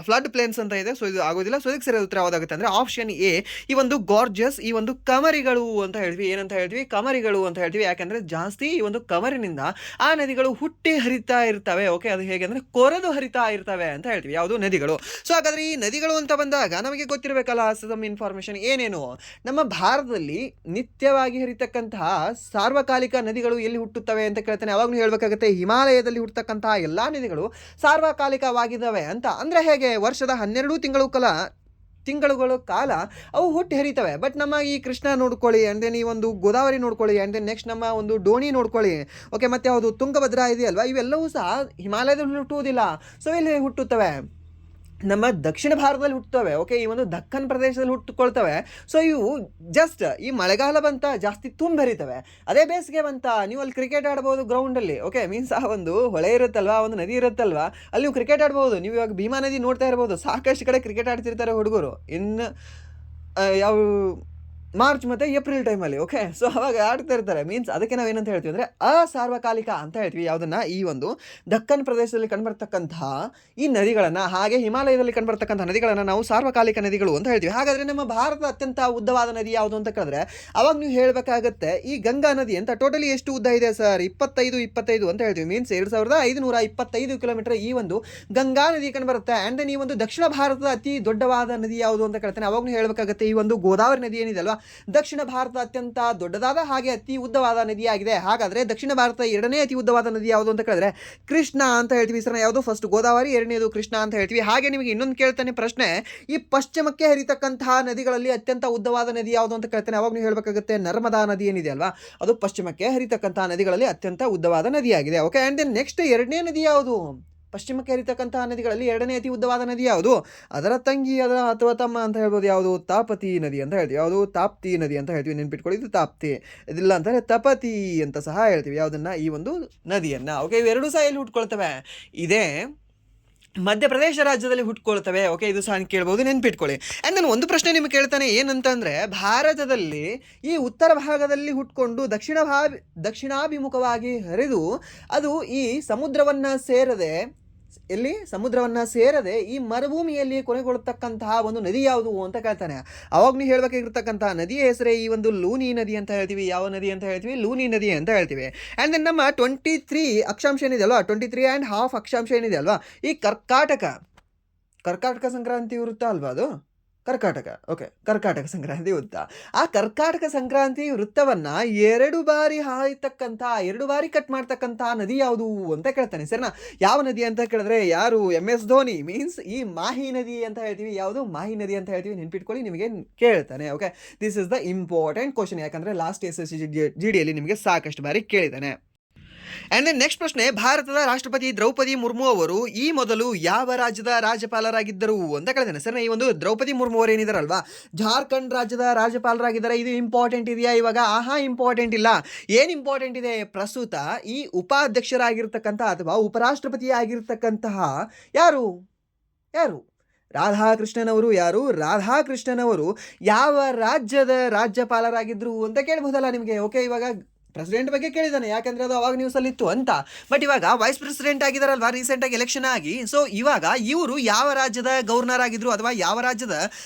ಫ್ಲಡ್ ಪ್ಲೇನ್ಸ್ ಅಂತ ಇದೆ. ಸೊ ಇದು ಆಗೋದಿಲ್ಲ. ಸೊ ಇದಕ್ಕೆ ಸರಿಯಾದ ಉತ್ತರ ಯಾವ್ದಾಗುತ್ತೆ ಅಂದ್ರೆ ಆಪ್ಷನ್ ಎ, ಈ ಒಂದು ಗಾರ್ಜಸ್, ಈ ಒಂದು ಕಮರಿಗಳು ಅಂತ ಹೇಳ್ತೀವಿ. ಏನಂತ ಹೇಳ್ತೀವಿ? ಕಮರಿಗಳು ಅಂತ ಹೇಳ್ತೀವಿ. ಯಾಕಂದ್ರೆ ಜಾಸ್ತಿ ಈ ಒಂದು ಕಮರಿನಿಂದ ಆ ನದಿಗಳು ಹುಟ್ಟಿ ಹರಿತಾ ಇರ್ತವೆ. ಓಕೆ, ಅದು ಹೇಗೆ ಅಂದ್ರೆ ಕೊರೆದು ಹರಿತಾ ಇರ್ತವೆ ಅಂತ ಹೇಳ್ತೀವಿ, ಯಾವುದು? ನದಿಗಳು. ಸೊ ಹಾಗಾದ್ರೆ ಈ ನದಿಗಳು ಅಂತ ಬಂದಾಗ ನಮಗೆ ಗೊತ್ತಿರಬೇಕಲ್ಲ ಸಮ್ ಇನ್ಫಾರ್ಮೇಶನ್. ಏನೇನು? ನಮ್ಮ ಭಾರತದಲ್ಲಿ ನಿತ್ಯವಾಗಿ ಹರಿತಕ್ಕಂತಹ ಸಾರ್ವಕಾಲಿಕ ನದಿಗಳು ಎಲ್ಲಿ ಹುಟ್ಟುತ್ತವೆ ಅಂತ ಕೇಳ್ತಾನೆ. ಅವಾಗ್ಲೂ ಹೇಳ್ಬೇಕಾಗುತ್ತೆ, ಹಿಮಾಲಯದಲ್ಲಿ ಹುಟ್ಟತಕ್ಕಂತಹ ಎಲ್ಲಾ ನದಿಗಳು ಸಾರ್ವಕಾಲಿಕವಾಗಿದ್ದಾವೆ ಅಂತ. ಅಂದ್ರೆ ಹೇಗೆ? ವರ್ಷದ 12 ತಿಂಗಳುಗಳ ಕಾಲ ಅವು ಹುಟ್ಟಿ ಹರಿತವೆ. ಬಟ್ ನಮ್ಮ ಈ ಕೃಷ್ಣ ನೋಡ್ಕೊಳ್ಳಿ, ಅಂಡ್ ದೆನ್ ಈ ಒಂದು ಗೋದಾವರಿ ನೋಡ್ಕೊಳ್ಳಿ, ಅಂಡ್ ದೆನ್ ನೆಕ್ಸ್ಟ್ ನಮ್ಮ ಒಂದು ಡೋಣಿ ನೋಡ್ಕೊಳ್ಳಿ. ಓಕೆ, ಮತ್ತೆ ಯಾವುದು ತುಂಗಭದ್ರಾ ಇದೆಯಲ್ವಾ, ಇವೆಲ್ಲವೂ ಸಹ ಹಿಮಾಲಯದಲ್ಲಿ ಹುಟ್ಟುವುದಿಲ್ಲ. ಸೊ ಇಲ್ಲಿ ಹುಟ್ಟುತ್ತವೆ ನಮ್ಮ ದಕ್ಷಿಣ ಭಾರತದಲ್ಲಿ ಹುಟ್ಟುತ್ತವೆ. ಓಕೆ, ಈ ಒಂದು ದಕ್ಕನ್ ಪ್ರದೇಶದಲ್ಲಿ ಹುಟ್ಟುಕೊಳ್ತವೆ. ಸೊ ಇವು ಜಸ್ಟ್ ಈ ಮಳೆಗಾಲ ಬಂತ ಜಾಸ್ತಿ ಹರಿತವೆ. ಅದೇ ಬೇಸಿಗೆ ಬಂತ ನೀವು ಅಲ್ಲಿ ಕ್ರಿಕೆಟ್ ಆಡ್ಬೋದು ಗ್ರೌಂಡಲ್ಲಿ. ಓಕೆ, ಮೀನ್ಸ್ ಆ ಒಂದು ಹೊಳೆ ಇರುತ್ತಲ್ವಾ, ಒಂದು ನದಿ ಇರುತ್ತಲ್ವಾ, ಅಲ್ಲಿ ನೀವು ಕ್ರಿಕೆಟ್ ಆಡ್ಬೋದು. ನೀವು ಇವಾಗ ಭೀಮಾ ನದಿ ನೋಡ್ತಾ ಇರ್ಬೋದು, ಸಾಕಷ್ಟು ಕಡೆ ಕ್ರಿಕೆಟ್ ಆಡ್ತಿರ್ತಾರೆ ಹುಡುಗರು. ಇನ್ನು ಯಾವ ಮಾರ್ಚ್ ಮತ್ತು ಏಪ್ರಿಲ್ ಟೈಮಲ್ಲಿ. ಓಕೆ, ಸೊ ಅವಾಗ ಆಡ್ತಾ ಇರ್ತಾರೆ. ಮೀನ್ಸ್ ಅದಕ್ಕೆ ನಾವೇನಂತ ಹೇಳ್ತೀವಿ ಅಂದರೆ ಅಸಾರ್ವಕಾಲಿಕ ಅಂತ ಹೇಳ್ತೀವಿ. ಯಾವುದನ್ನು? ಈ ಒಂದು ದಕ್ಕನ್ ಪ್ರದೇಶದಲ್ಲಿ ಕಂಡುಬರ್ತಕ್ಕಂತಹ ಈ ನದಿಗಳನ್ನು, ಹಾಗೆ ಹಿಮಾಲಯದಲ್ಲಿ ಕಂಡುಬರ್ತಕ್ಕಂಥ ನದಿಗಳನ್ನು ನಾವು ಸಾರ್ವಕಾಲಿಕ ನದಿಗಳು ಅಂತ ಹೇಳ್ತೀವಿ. ಹಾಗಾದರೆ ನಮ್ಮ ಭಾರತದ ಅತ್ಯಂತ ಉದ್ದವಾದ ನದಿ ಯಾವುದು ಅಂತ ಕೇಳಿದ್ರೆ ಅವಾಗ ನೀವು ಹೇಳಬೇಕಾಗತ್ತೆ ಈ ಗಂಗಾ ನದಿ ಅಂತ. ಟೋಟಲಿ ಎಷ್ಟು ಉದ್ದ ಇದೆ ಸರ್? 25 ಅಂತ ಹೇಳ್ತೀವಿ. ಮೀನ್ಸ್ 2525 ಕಿಲೋಮೀಟರ್ ಈ ಒಂದು ಗಂಗಾ ನದಿ ಕಂಡುಬರುತ್ತೆ. ಆ್ಯಂಡ್ ದೆನ್ ಈ ಒಂದು ದಕ್ಷಿಣ ಭಾರತದ ಅತಿ ದೊಡ್ಡವಾದ ನದಿ ಯಾವುದು ಅಂತ ಕೇಳ್ತಾನೆ. ಅವಾಗ ನೀವು ಹೇಳಬೇಕಾಗತ್ತೆ ಈ ಒಂದು ಗೋದಾವರಿ ನದಿ ಏನಿದೆ ಅಲ್ವಾ, ದಕ್ಷಿಣ ಭಾರತದ ಅತ್ಯಂತ ದೊಡ್ಡದಾದ ಹಾಗೆ ಅತಿ ಉದ್ದವಾದ ನದಿಯಾಗಿದೆ. ಹಾಗಾದ್ರೆ ದಕ್ಷಿಣ ಭಾರತದ 2ನೇ ಅತಿ ಉದ್ದವಾದ ನದಿ ಯಾವುದು ಅಂತ ಕೇಳಿದ್ರೆ ಕೃಷ್ಣ ಅಂತ ಹೇಳ್ತೀವಿ ಸರ್. ಯಾವುದು? ಫಸ್ಟ್ ಗೋದಾವರಿ, 2ನೇದು ಕೃಷ್ಣ ಅಂತ ಹೇಳ್ತೀವಿ. ಹಾಗೆ ನಿಮಗೆ ಇನ್ನೊಂದು ಕೇಳ್ತಾನೆ ಪ್ರಶ್ನೆ, ಈ ಪಶ್ಚಿಮಕ್ಕೆ ಹರಿತಕ್ಕಂತಹ ನದಿಗಳಲ್ಲಿ ಅತ್ಯಂತ ಉದ್ದವಾದ ನದಿ ಯಾವುದು ಅಂತ ಕೇಳ್ತಾನೆ. ಅವಾಗ ನೀವು ಹೇಳಬೇಕಾಗುತ್ತೆ ನರ್ಮದಾ ನದಿ ಏನಿದೆ ಅಲ್ವಾ, ಅದು ಪಶ್ಚಿಮಕ್ಕೆ ಹರಿತಕ್ಕಂತಹ ನದಿಗಳಲ್ಲಿ ಅತ್ಯಂತ ಉದ್ದವಾದ ನದಿಯಾಗಿದೆ. ಓಕೆ, ಅಂಡ್ ದೆನ್ ನೆಕ್ಸ್ಟ್ 2ನೇ ನದಿ ಯಾವುದು? ಪಶ್ಚಿಮಕ್ಕೆ ಹರಿತಕ್ಕಂತಹ ನದಿಗಳಲ್ಲಿ 2ನೇ ಅತಿ ಉದ್ದವಾದ ನದಿ ಯಾವುದು? ಅದರ ತಂಗಿ, ಅದರ ಅಥವಾ ತಮ್ಮ ಅಂತ ಹೇಳ್ಬೋದು. ಯಾವುದು? ತಾಪತಿ ನದಿ ಅಂತ ಹೇಳ್ತೀವಿ. ಯಾವುದು? ತಾಪ್ತಿ ನದಿ ಅಂತ ಹೇಳ್ತೀವಿ. ನೆನ್ಪಿಟ್ಕೊಳ್ಳಿ, ಇದು ತಾಪ್ತಿ. ಇದಿಲ್ಲ ಅಂತಂದರೆ ತಪತಿ ಅಂತ ಸಹ ಹೇಳ್ತೀವಿ. ಯಾವುದನ್ನ? ಈ ಒಂದು ನದಿಯನ್ನು. ಓಕೆ, ಇವೆರಡೂ ಸಹ ಎಲ್ಲಿ ಹುಟ್ಕೊಳ್ತವೆ? ಇದೇ ಮಧ್ಯಪ್ರದೇಶ ರಾಜ್ಯದಲ್ಲಿ ಹುಟ್ಕೊಳ್ತವೆ. ಓಕೆ, ಇದು ಸಹ ಕೇಳ್ಬೋದು, ನೆನ್ಪಿಟ್ಕೊಳ್ಳಿ. ಆ್ಯಂಡ್ ನಾನು ಒಂದು ಪ್ರಶ್ನೆ ನಿಮಗೆ ಕೇಳ್ತಾನೆ, ಏನಂತಂದರೆ ಭಾರತದಲ್ಲಿ ಈ ಉತ್ತರ ಭಾಗದಲ್ಲಿ ಹುಟ್ಕೊಂಡು ದಕ್ಷಿಣಾಭಿಮುಖವಾಗಿ ಹರಿದು ಅದು ಈ ಸಮುದ್ರವನ್ನು ಸೇರದೆ ಎಲ್ಲಿ ಸಮುದ್ರವನ್ನು ಸೇರದೆ ಈ ಮರುಭೂಮಿಯಲ್ಲಿ ಕೊನೆಗೊಳ್ಳತಕ್ಕಂತಹ ಒಂದು ನದಿ ಯಾವುದು ಅಂತ ಕೇಳ್ತಾನೆ. ಅವಾಗ ನೀವು ಹೇಳಬೇಕಾಗಿರ್ತಕ್ಕಂತಹ ನದಿಯ ಹೆಸರೇ ಈ ಒಂದು ಲೂನಿ ನದಿ ಅಂತ ಹೇಳ್ತೀವಿ. ಯಾವ ನದಿ ಅಂತ ಹೇಳ್ತೀವಿ? ಲೂನಿ ನದಿ ಅಂತ ಹೇಳ್ತೀವಿ. ಆ್ಯಂಡ್ ದೆನ್ ನಮ್ಮ 23 ಅಕ್ಷಾಂಶ ಏನಿದೆ ಅಲ್ವಾ, 23.5 ಅಕ್ಷಾಂಶ ಏನಿದೆ ಅಲ್ವಾ, ಈ ಕರ್ಕಾಟಕ ಸಂಕ್ರಾಂತಿ ವೃತ್ತ ಅಲ್ವಾ ಅದು? ಕರ್ಕಾಟಕ ಸಂಕ್ರಾಂತಿ ವೃತ್ತ. ಆ ಕರ್ಕಾಟಕ ಸಂಕ್ರಾಂತಿ ವೃತ್ತವನ್ನು 2 ಬಾರಿ ಎರಡು ಬಾರಿ ಕಟ್ ಮಾಡ್ತಕ್ಕಂಥ ನದಿ ಯಾವುದು ಅಂತ ಕೇಳ್ತಾನೆ. ಸರಿನಾ? ಯಾವ ನದಿ ಅಂತ ಕೇಳಿದ್ರೆ ಯಾರು? MS ಧೋನಿ ಮೀನ್ಸ್ ಈ ಮಾಹಿ ನದಿ ಅಂತ ಹೇಳ್ತೀವಿ. ಯಾವುದು? ಮಾಹಿ ನದಿ ಅಂತ ಹೇಳ್ತೀವಿ. ನೆನ್ಪಿಟ್ಕೊಳ್ಳಿ, ನಿಮಗೆ ಕೇಳ್ತಾನೆ. Okay, this is the important question. ಯಾಕಂದರೆ ಲಾಸ್ಟ್ SSC GD ಯಲ್ಲಿ ನಿಮಗೆ ಸಾಕಷ್ಟು ಬಾರಿ ಕೇಳಿದ್ದಾನೆ. ಆ್ಯಂಡ್ ದೆನ್ ನೆಕ್ಸ್ಟ್ ಪ್ರಶ್ನೆ, ಭಾರತದ ರಾಷ್ಟ್ರಪತಿ ದ್ರೌಪದಿ ಮುರ್ಮು ಅವರು ಈ ಮೊದಲು ಯಾವ ರಾಜ್ಯದ ರಾಜ್ಯಪಾಲರಾಗಿದ್ದರು ಅಂತ ಕೇಳಿದ್ದೇನೆ. ಸರ್, ಈ ಒಂದು ದ್ರೌಪದಿ ಮುರ್ಮು ಅವರು ಏನಿದಾರಲ್ವಾ, ಜಾರ್ಖಂಡ್ ರಾಜ್ಯದ ರಾಜ್ಯಪಾಲರಾಗಿದ್ದಾರೆ. ಇದು ಇಂಪಾರ್ಟೆಂಟ್ ಇದೆಯಾ ಇವಾಗ? ಇಂಪಾರ್ಟೆಂಟ್ ಇಲ್ಲ. ಏನು ಇಂಪಾರ್ಟೆಂಟ್ ಇದೆ? ಪ್ರಸ್ತುತ ಈ ಉಪಾಧ್ಯಕ್ಷರಾಗಿರ್ತಕ್ಕಂಥ ಅಥವಾ ಉಪರಾಷ್ಟ್ರಪತಿ ಆಗಿರ್ತಕ್ಕಂತಹ ಯಾರು ರಾಧಾಕೃಷ್ಣನ್ ಅವರು. ಯಾರು? ರಾಧಾಕೃಷ್ಣನ್ ಅವರು ಯಾವ ರಾಜ್ಯದ ರಾಜ್ಯಪಾಲರಾಗಿದ್ದರು ಅಂತ ಕೇಳಬಹುದಲ್ಲ ನಿಮಗೆ. ಓಕೆ, ಇವಾಗ ಪ್ರೆಸಿಡೆಂಟ್ ಬಗ್ಗೆ ಕೇಳಿದ್ದಾನೆ, ಯಾಕಂದರೆ ಅದು ಅವಾಗ ನ್ಯೂಸಲ್ಲಿ ಇತ್ತು ಅಂತ. ಬಟ್ ಇವಾಗ ವೈಸ್ ಪ್ರೆಸಿಡೆಂಟ್ ಆಗಿದ್ದಾರಲ್ವಾ ರೀಸೆಂಟಾಗಿ ಎಲೆಕ್ಷನ್ ಆಗಿ. ಸೊ ಇವಾಗ ಇವರು ಯಾವ ರಾಜ್ಯದ ಗವರ್ನರ್ ಆಗಿದ್ರು ಅಥವಾ ಯಾವ ರಾಜ್ಯದ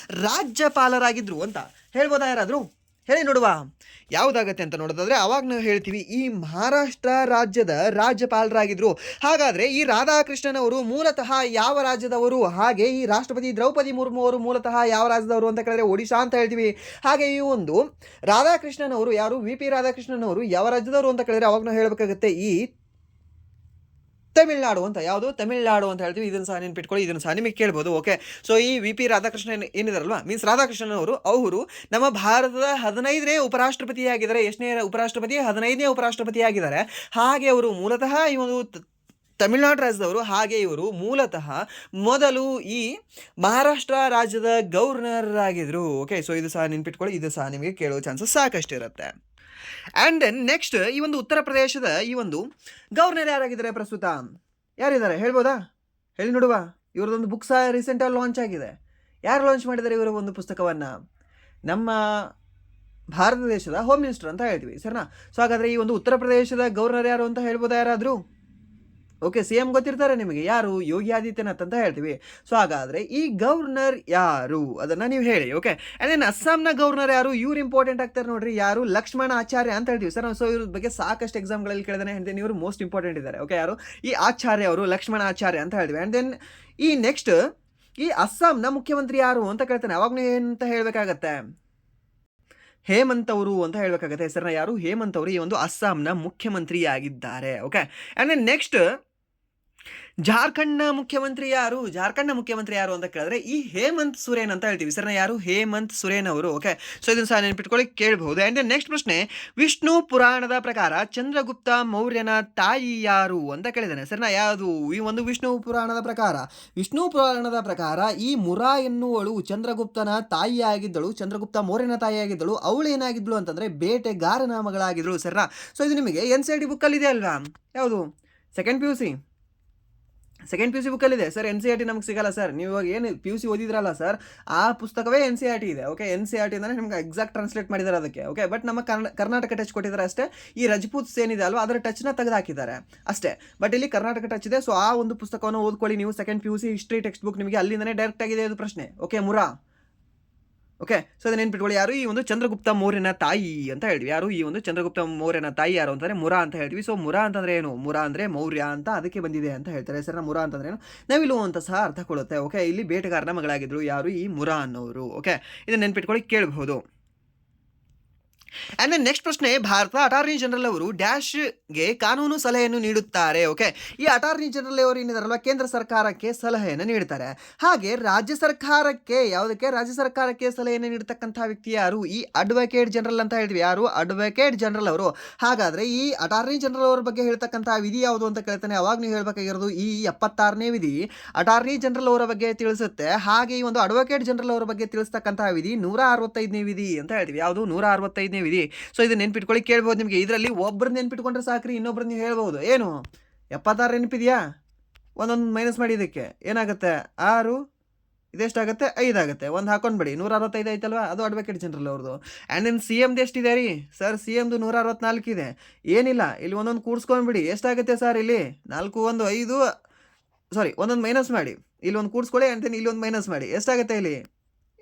ರಾಜ್ಯಪಾಲರಾಗಿದ್ರು ಅಂತ ಹೇಳ್ಬೋದಾ? ಯಾರಾದರೂ ಹೇಳಿ ನೋಡುವ. ಯಾವುದಾಗತ್ತೆ ಅಂತ ನೋಡೋದಾದ್ರೆ ಅವಾಗ ನಾವು ಹೇಳ್ತೀವಿ ಈ ಮಹಾರಾಷ್ಟ್ರ ರಾಜ್ಯದ ರಾಜ್ಯಪಾಲರಾಗಿದ್ರು. ಹಾಗಾದರೆ ಈ ರಾಧಾಕೃಷ್ಣನ್ ಅವರು ಮೂಲತಃ ಯಾವ ರಾಜ್ಯದವರು? ಹಾಗೆ ಈ ರಾಷ್ಟ್ರಪತಿ ದ್ರೌಪದಿ ಮುರ್ಮು ಅವರು ಮೂಲತಃ ಯಾವ ರಾಜ್ಯದವರು ಅಂತ ಕೇಳಿದ್ರೆ ಒಡಿಶಾ ಅಂತ ಹೇಳ್ತೀವಿ. ಹಾಗೆ ಈ ಒಂದು ರಾಧಾಕೃಷ್ಣನ್ ಅವರು ಯಾರು? VP ರಾಧಾಕೃಷ್ಣನ್ ಅವರು ಯಾವ ರಾಜ್ಯದವರು ಅಂತ ಕೇಳಿದ್ರೆ ಅವಾಗ ನಾವು ಹೇಳಬೇಕಾಗುತ್ತೆ ಈ ತಮಿಳ್ನಾಡು ಅಂತ. ಯಾವುದು? ತಮಿಳ್ನಾಡು ಅಂತ ಹೇಳ್ತೀವಿ. ಇದನ್ನು ಸಹ ನೆನ್ಪಿಟ್ಕೊಳ್ಳಿ, ಇದನ್ನು ಸಹ ನಿಮಗೆ ಕೇಳ್ಬೋದು. ಓಕೆ, ಸೊ ಈ VP ರಾಧಾಕೃಷ್ಣನ್ ಏನಿದಾರಲ್ವಾ, ಮೀನ್ಸ್ ರಾಧಾಕೃಷ್ಣನ್ ಅವರು ನಮ್ಮ ಭಾರತದ 15ನೇ ಉಪರಾಷ್ಟ್ರಪತಿ ಆಗಿದ್ದಾರೆ. ಎಷ್ಟನೇ ಉಪರಾಷ್ಟ್ರಪತಿ? 15ನೇ ಉಪರಾಷ್ಟ್ರಪತಿ ಆಗಿದ್ದಾರೆ. ಹಾಗೆ ಅವರು ಮೂಲತಃ ಈ ಒಂದು ತಮಿಳ್ನಾಡು ರಾಜ್ಯದವರು. ಹಾಗೆ ಇವರು ಮೂಲತಃ ಮೊದಲು ಈ ಮಹಾರಾಷ್ಟ್ರ ರಾಜ್ಯದ ಗವರ್ನರ್ ಆಗಿದ್ರು. ಓಕೆ, ಸೊ ಇದು ಸಹ ನೆನ್ಪಿಟ್ಕೊಳ್ಳಿ, ಇದು ಸಹ ನಿಮಗೆ ಕೇಳೋ ಚಾನ್ಸಸ್ ಸಾಕಷ್ಟು ಇರುತ್ತೆ. ಆ್ಯಂಡ್ ದೆನ್ ನೆಕ್ಸ್ಟ್, ಈ ಒಂದು ಉತ್ತರ ಪ್ರದೇಶದ ಈ ಒಂದು ಗವರ್ನರ್ ಯಾರಾಗಿದ್ದಾರೆ ಪ್ರಸ್ತುತ? ಯಾರಿದ್ದಾರೆ ಹೇಳ್ಬೋದಾ? ಹೇಳಿ ನೋಡುವ. ಇವರದೊಂದು ಬುಕ್ ಸಹ ರೀಸೆಂಟಾಗಿ ಲಾಂಚ್ ಆಗಿದೆ. ಯಾರು ಲಾಂಚ್ ಮಾಡಿದ್ದಾರೆ ಇವರ ಒಂದು ಪುಸ್ತಕವನ್ನು? ನಮ್ಮ ಭಾರತ ದೇಶದ ಹೋಮ್ ಮಿನಿಸ್ಟರ್ ಅಂತ ಹೇಳ್ತೀವಿ. ಸರಿನಾ? ಸೊ ಹಾಗಾದರೆ ಈ ಒಂದು ಉತ್ತರ ಪ್ರದೇಶದ ಗವರ್ನರ್ ಯಾರು ಅಂತ ಹೇಳ್ಬೋದಾ ಯಾರಾದರೂ? ಓಕೆ, CM ಗೊತ್ತಿರ್ತಾರೆ ನಿಮಗೆ. ಯಾರು? ಯೋಗಿ ಆದಿತ್ಯನಾಥ್ ಅಂತ ಹೇಳ್ತೀವಿ. ಸೊ ಹಾಗಾದರೆ ಈ ಗವರ್ನರ್ ಯಾರು ಅದನ್ನು ನೀವು ಹೇಳಿ. ಓಕೆ, ಆ್ಯಂಡ್ ದೆನ್ ಅಸ್ಸಾಂನ ಗವರ್ನರ್ ಯಾರು? ಇವ್ರು ಇಂಪಾರ್ಟೆಂಟ್ ಆಗ್ತಾರೆ ನೋಡ್ರಿ. ಯಾರು? ಲಕ್ಷ್ಮಣ ಆಚಾರ್ಯ ಅಂತ ಹೇಳ್ತೀವಿ ಸರ್. ಸೊ ಇವ್ರ ಬಗ್ಗೆ ಸಾಕಷ್ಟು ಎಕ್ಸಾಮ್ಗಳಲ್ಲಿ ಕೇಳಿದಾನೆ. ಆ್ಯಂಡ್ ದೆನ್ ಇವರು ಮೋಸ್ಟ್ ಇಂಪಾರ್ಟೆಂಟ್ ಇದ್ದಾರೆ. ಓಕೆ, ಯಾರು? ಈ ಆಚಾರ್ಯ ಅವರು, ಲಕ್ಷ್ಮಣ ಆಚಾರ್ಯ ಅಂತ ಹೇಳ್ತೀವಿ. ಆ್ಯಂಡ್ ದೆನ್ ಈ ನೆಕ್ಸ್ಟ್, ಈ ಅಸ್ಸಾಂನ ಮುಖ್ಯಮಂತ್ರಿ ಯಾರು ಅಂತ ಕೇಳ್ತಾನೆ. ಅವಾಗ ನೀವು ಏನಂತ ಹೇಳಬೇಕಾಗತ್ತೆ? ಹೇಮಂತ್ ಅವರು ಅಂತ ಹೇಳಬೇಕಾಗತ್ತೆ. ಹೆಸರನ್ನ ಯಾರು? ಹೇಮಂತ್ ಅವರು ಈ ಒಂದು ಅಸ್ಸಾಂನ ಮುಖ್ಯಮಂತ್ರಿ ಆಗಿದ್ದಾರೆ. ಓಕೆ, ಆ್ಯಂಡ್ ದೆನ್ ನೆಕ್ಸ್ಟ್, ಜಾರ್ಖಂಡ್ನ ಮುಖ್ಯಮಂತ್ರಿ ಯಾರು? ಜಾರ್ಖಂಡ್ನ ಮುಖ್ಯಮಂತ್ರಿ ಯಾರು ಅಂತ ಕೇಳಿದ್ರೆ ಈ ಹೇಮಂತ್ ಸೊರೇನ್ ಅಂತ ಹೇಳ್ತೀವಿ. ಸರ್, ಯಾರು? ಹೇಮಂತ್ ಸೊರೇನ್ ಅವರು. ಓಕೆ, ಸೊ ಇದನ್ನು ಸಹ ನೆನಪಿಟ್ಕೊಳ್ಳಿ, ಕೇಳಬಹುದು. ಆ್ಯಂಡ್ ನೆಕ್ಸ್ಟ್ ಪ್ರಶ್ನೆ, ವಿಷ್ಣು ಪುರಾಣದ ಪ್ರಕಾರ ಚಂದ್ರಗುಪ್ತ ಮೌರ್ಯನ ತಾಯಿ ಯಾರು ಅಂತ ಕೇಳಿದ್ದಾನೆ. ಸರ್, ಯಾವುದು? ಈ ಒಂದು ವಿಷ್ಣು ಪುರಾಣದ ಪ್ರಕಾರ ಈ ಮುರಾ ಎನ್ನುವಳು ಚಂದ್ರಗುಪ್ತನ ತಾಯಿಯಾಗಿದ್ದಳು, ಚಂದ್ರಗುಪ್ತ ಮೌರ್ಯನ ತಾಯಿಯಾಗಿದ್ದಳು. ಅವಳು ಏನಾಗಿದ್ದಳು ಅಂತಂದರೆ ಬೇಟೆಗಾರನ ಮಗಳಾಗಿದ್ದಳು. ಸರಿನಾ? ಸೊ ಇದು ನಿಮಗೆ NCERT ಬುಕ್ಕಲ್ಲಿ ಇದೆ ಅಲ್ವಾ? ಯಾವುದು? ಸೆಕೆಂಡ್ ಪಿ ಯು ಸಿ ಬುಕ್ಕಲ್ಲಿದೆ ಸರ್. NCERT ನಮ್ಗೆ ಸಿಗಲ್ಲ ಸರ್. ನೀವು ಇವಾಗ ಏನು PUC ಓದಿದ್ರಲ್ಲ ಸರ್, ಆ ಪುಸ್ತಕವೇ NCERT ಇದೆ. ಓಕೆ, NCERT ಅಂದರೆ ನಿಮ್ಗೆ ಎಕ್ಸಾಕ್ಟ್ ಟ್ರಾನ್ಸ್ಲೇಟ್ ಮಾಡಿದ್ದಾರೆ ಅದಕ್ಕೆ. ಓಕೆ, ಬಟ್ ನಮ್ಮ ಕರ್ನಾಟಕ ಟಚ್ ಕೊಟ್ಟಿದ್ದಾರೆ ಅಷ್ಟೇ. ಈ ರಜಪೂತ್ಸ್ ಏನಿದೆ ಅಲ್ವಾ, ಅದರ ಟಚ್ನ ತೆಗೆದು ಹಾಕಿದ್ದಾರೆ ಅಷ್ಟೇ. ಬಟ್ ಇಲ್ಲಿ ಕರ್ನಾಟಕ ಟಚ್ ಇದೆ. ಸೊ ಆ ಒಂದು ಪುಸ್ತಕವನ್ನು ಓದ್ಕೊಳ್ಳಿ ನೀವು. Second PUC history text book ನಿಮಗೆ ಅಲ್ಲಿಂದನೇ ಡೈರೆಕ್ಟ್ ಆಗಿದೆ ಅದು ಪ್ರಶ್ನೆ. ಓಕೆ, ಮುರಾ. ಓಕೆ, ಸೊ ಅದನ್ನ ನೆನ್ಪಿಟ್ಕೊಳ್ಳಿ. ಯಾರು? ಈ ಒಂದು ಚಂದ್ರಗುಪ್ತ ಮೌರ್ಯನ ತಾಯಿ ಅಂತ ಹೇಳ್ತೀವಿ. ಯಾರು? ಈ ಒಂದು ಚಂದ್ರಗುಪ್ತ ಮೌರ್ಯನ ತಾಯಿ ಯಾರು ಅಂತಂದರೆ ಮುರಾ ಅಂತ ಹೇಳ್ತೀವಿ. ಸೊ ಮುರಾ ಅಂತಂದ್ರೆ ಏನು? ಮುರಾ ಅಂದರೆ ಮೌರ್ಯ ಅಂತ ಅದಕ್ಕೆ ಬಂದಿದೆ ಅಂತ ಹೇಳ್ತಾರೆ. ಹೆಸರನ್ನ ಮುರಾ ಅಂತಂದ್ರೆ ಏನು? ನವಿಲು ಅಂತ ಸಹ ಅರ್ಥ ಕೊಡುತ್ತೆ. ಓಕೆ, ಇಲ್ಲಿ ಬೇಟೆಗಾರನ ಮಗಳಾಗಿದ್ರು. ಯಾರು? ಈ ಮುರಾ ಅನ್ನೋರು. ಓಕೆ, ಇದನ್ನ ನೆನ್ಪಿಟ್ಕೊಳ್ಳಿ, ಕೇಳಬಹುದು. ಆ್ಯಂಡ್ ದೆನ್ ನೆಕ್ಸ್ಟ್ ಪ್ರಶ್ನೆ, ಭಾರತ ಅಟಾರ್ನಿ ಜನರಲ್ ಅವರು ಡ್ಯಾಶ್ಗೆ ಕಾನೂನು ಸಲಹೆಯನ್ನು ನೀಡುತ್ತಾರೆ. ಓಕೆ, ಈ ಅಟಾರ್ನಿ ಜನರಲ್ ಅವರು ಏನಿದಾರಲ್ವ, ಕೇಂದ್ರ ಸರ್ಕಾರಕ್ಕೆ ಸಲಹೆಯನ್ನು ನೀಡ್ತಾರೆ. ಹಾಗೆ ರಾಜ್ಯ ಸರ್ಕಾರಕ್ಕೆ, ಯಾವುದಕ್ಕೆ? ರಾಜ್ಯ ಸರ್ಕಾರಕ್ಕೆ ಸಲಹೆಯನ್ನು ನೀಡತಕ್ಕಂಥ ವ್ಯಕ್ತಿ ಯಾರು? ಈ ಅಡ್ವೊಕೇಟ್ ಜನರಲ್ ಅಂತ ಹೇಳ್ತೀವಿ. ಯಾರು? ಅಡ್ವೊಕೇಟ್ ಜನರಲ್ ಅವರು. ಹಾಗಾದರೆ ಈ ಅಟಾರ್ನಿ ಜನರಲ್ ಅವರ ಬಗ್ಗೆ ಹೇಳ್ತಕ್ಕಂಥ ವಿಧಿ ಯಾವುದು ಅಂತ ಕೇಳ್ತಾನೆ. ಅವಾಗ ನೀವು ಹೇಳಬೇಕಾಗಿರೋದು ಈ 76ನೇ ವಿಧಿ ಅಟಾರ್ನಿ ಜನರಲ್ ಅವರ ಬಗ್ಗೆ ತಿಳಿಸುತ್ತೆ. ಹಾಗೆ ಈ ಒಂದು ಅಡ್ವೊಕೇಟ್ ಜನರಲ್ ಅವರ ಬಗ್ಗೆ ತಿಳಿಸ್ತಕ್ಕಂಥ ವಿಧಿ 165ನೇ ವಿಧಿ ಅಂತ ಹೇಳ್ತೀವಿ. ಯಾವುದು? 165ನೇ ವಿಧಿ. ಸೊ ಇದನ್ನ ನೆನ್ಪಿಟ್ಕೊಳ್ಳಿ, ಕೇಳ್ಬೋದು ನಿಮಗೆ. ಇದರಲ್ಲಿ ಒಬ್ಬರು ನೆನ್ಪಿಟ್ಕೊಂಡ್ರೆ ಸಾಕ್ರಿ, ಇನ್ನೊಬ್ರು ನೀವು ಹೇಳ್ಬೋದು. ಏನು 76 ನೆನಪಿದೆಯಾ? ಒಂದೊಂದು ಮೈನಸ್ ಮಾಡಿ. ಇದಕ್ಕೆ ಏನಾಗುತ್ತೆ? 6 ಇದೆಷ್ಟಾಗುತ್ತೆ? 5 ಆಗುತ್ತೆ. ಒಂದು ಹಾಕೊಂಡ್ಬಿಡಿ. 165 ಐತಲ್ವಾ, ಅದು ಅಡ್ವೊಕೇಟ್ ಜನರಲ್ ಅವ್ರದ್ದು. ಆ್ಯಂಡ್ ದೆನ್ CMದು ಎಷ್ಟಿದೆ ರೀ ಸರ್? CMದು 164 ಇದೆ. ಏನಿಲ್ಲ, ಇಲ್ಲಿ ಒಂದೊಂದು ಕೂಡ್ಸ್ಕೊಂಡ್ಬಿಡಿ. ಎಷ್ಟಾಗುತ್ತೆ ಸರ್? ಇಲ್ಲಿ 4 1 5 ಸಾರಿ ಒಂದೊಂದು ಮೈನಸ್ ಮಾಡಿ, ಇಲ್ಲೊಂದು ಕೂಡಿಸ್ಕೊಳ್ಳಿ ಆ್ಯಂಡ್ ದೆನ್ ಇಲ್ಲೊಂದು ಮೈನಸ್ ಮಾಡಿ. ಎಷ್ಟಾಗುತ್ತೆ ಇಲ್ಲಿ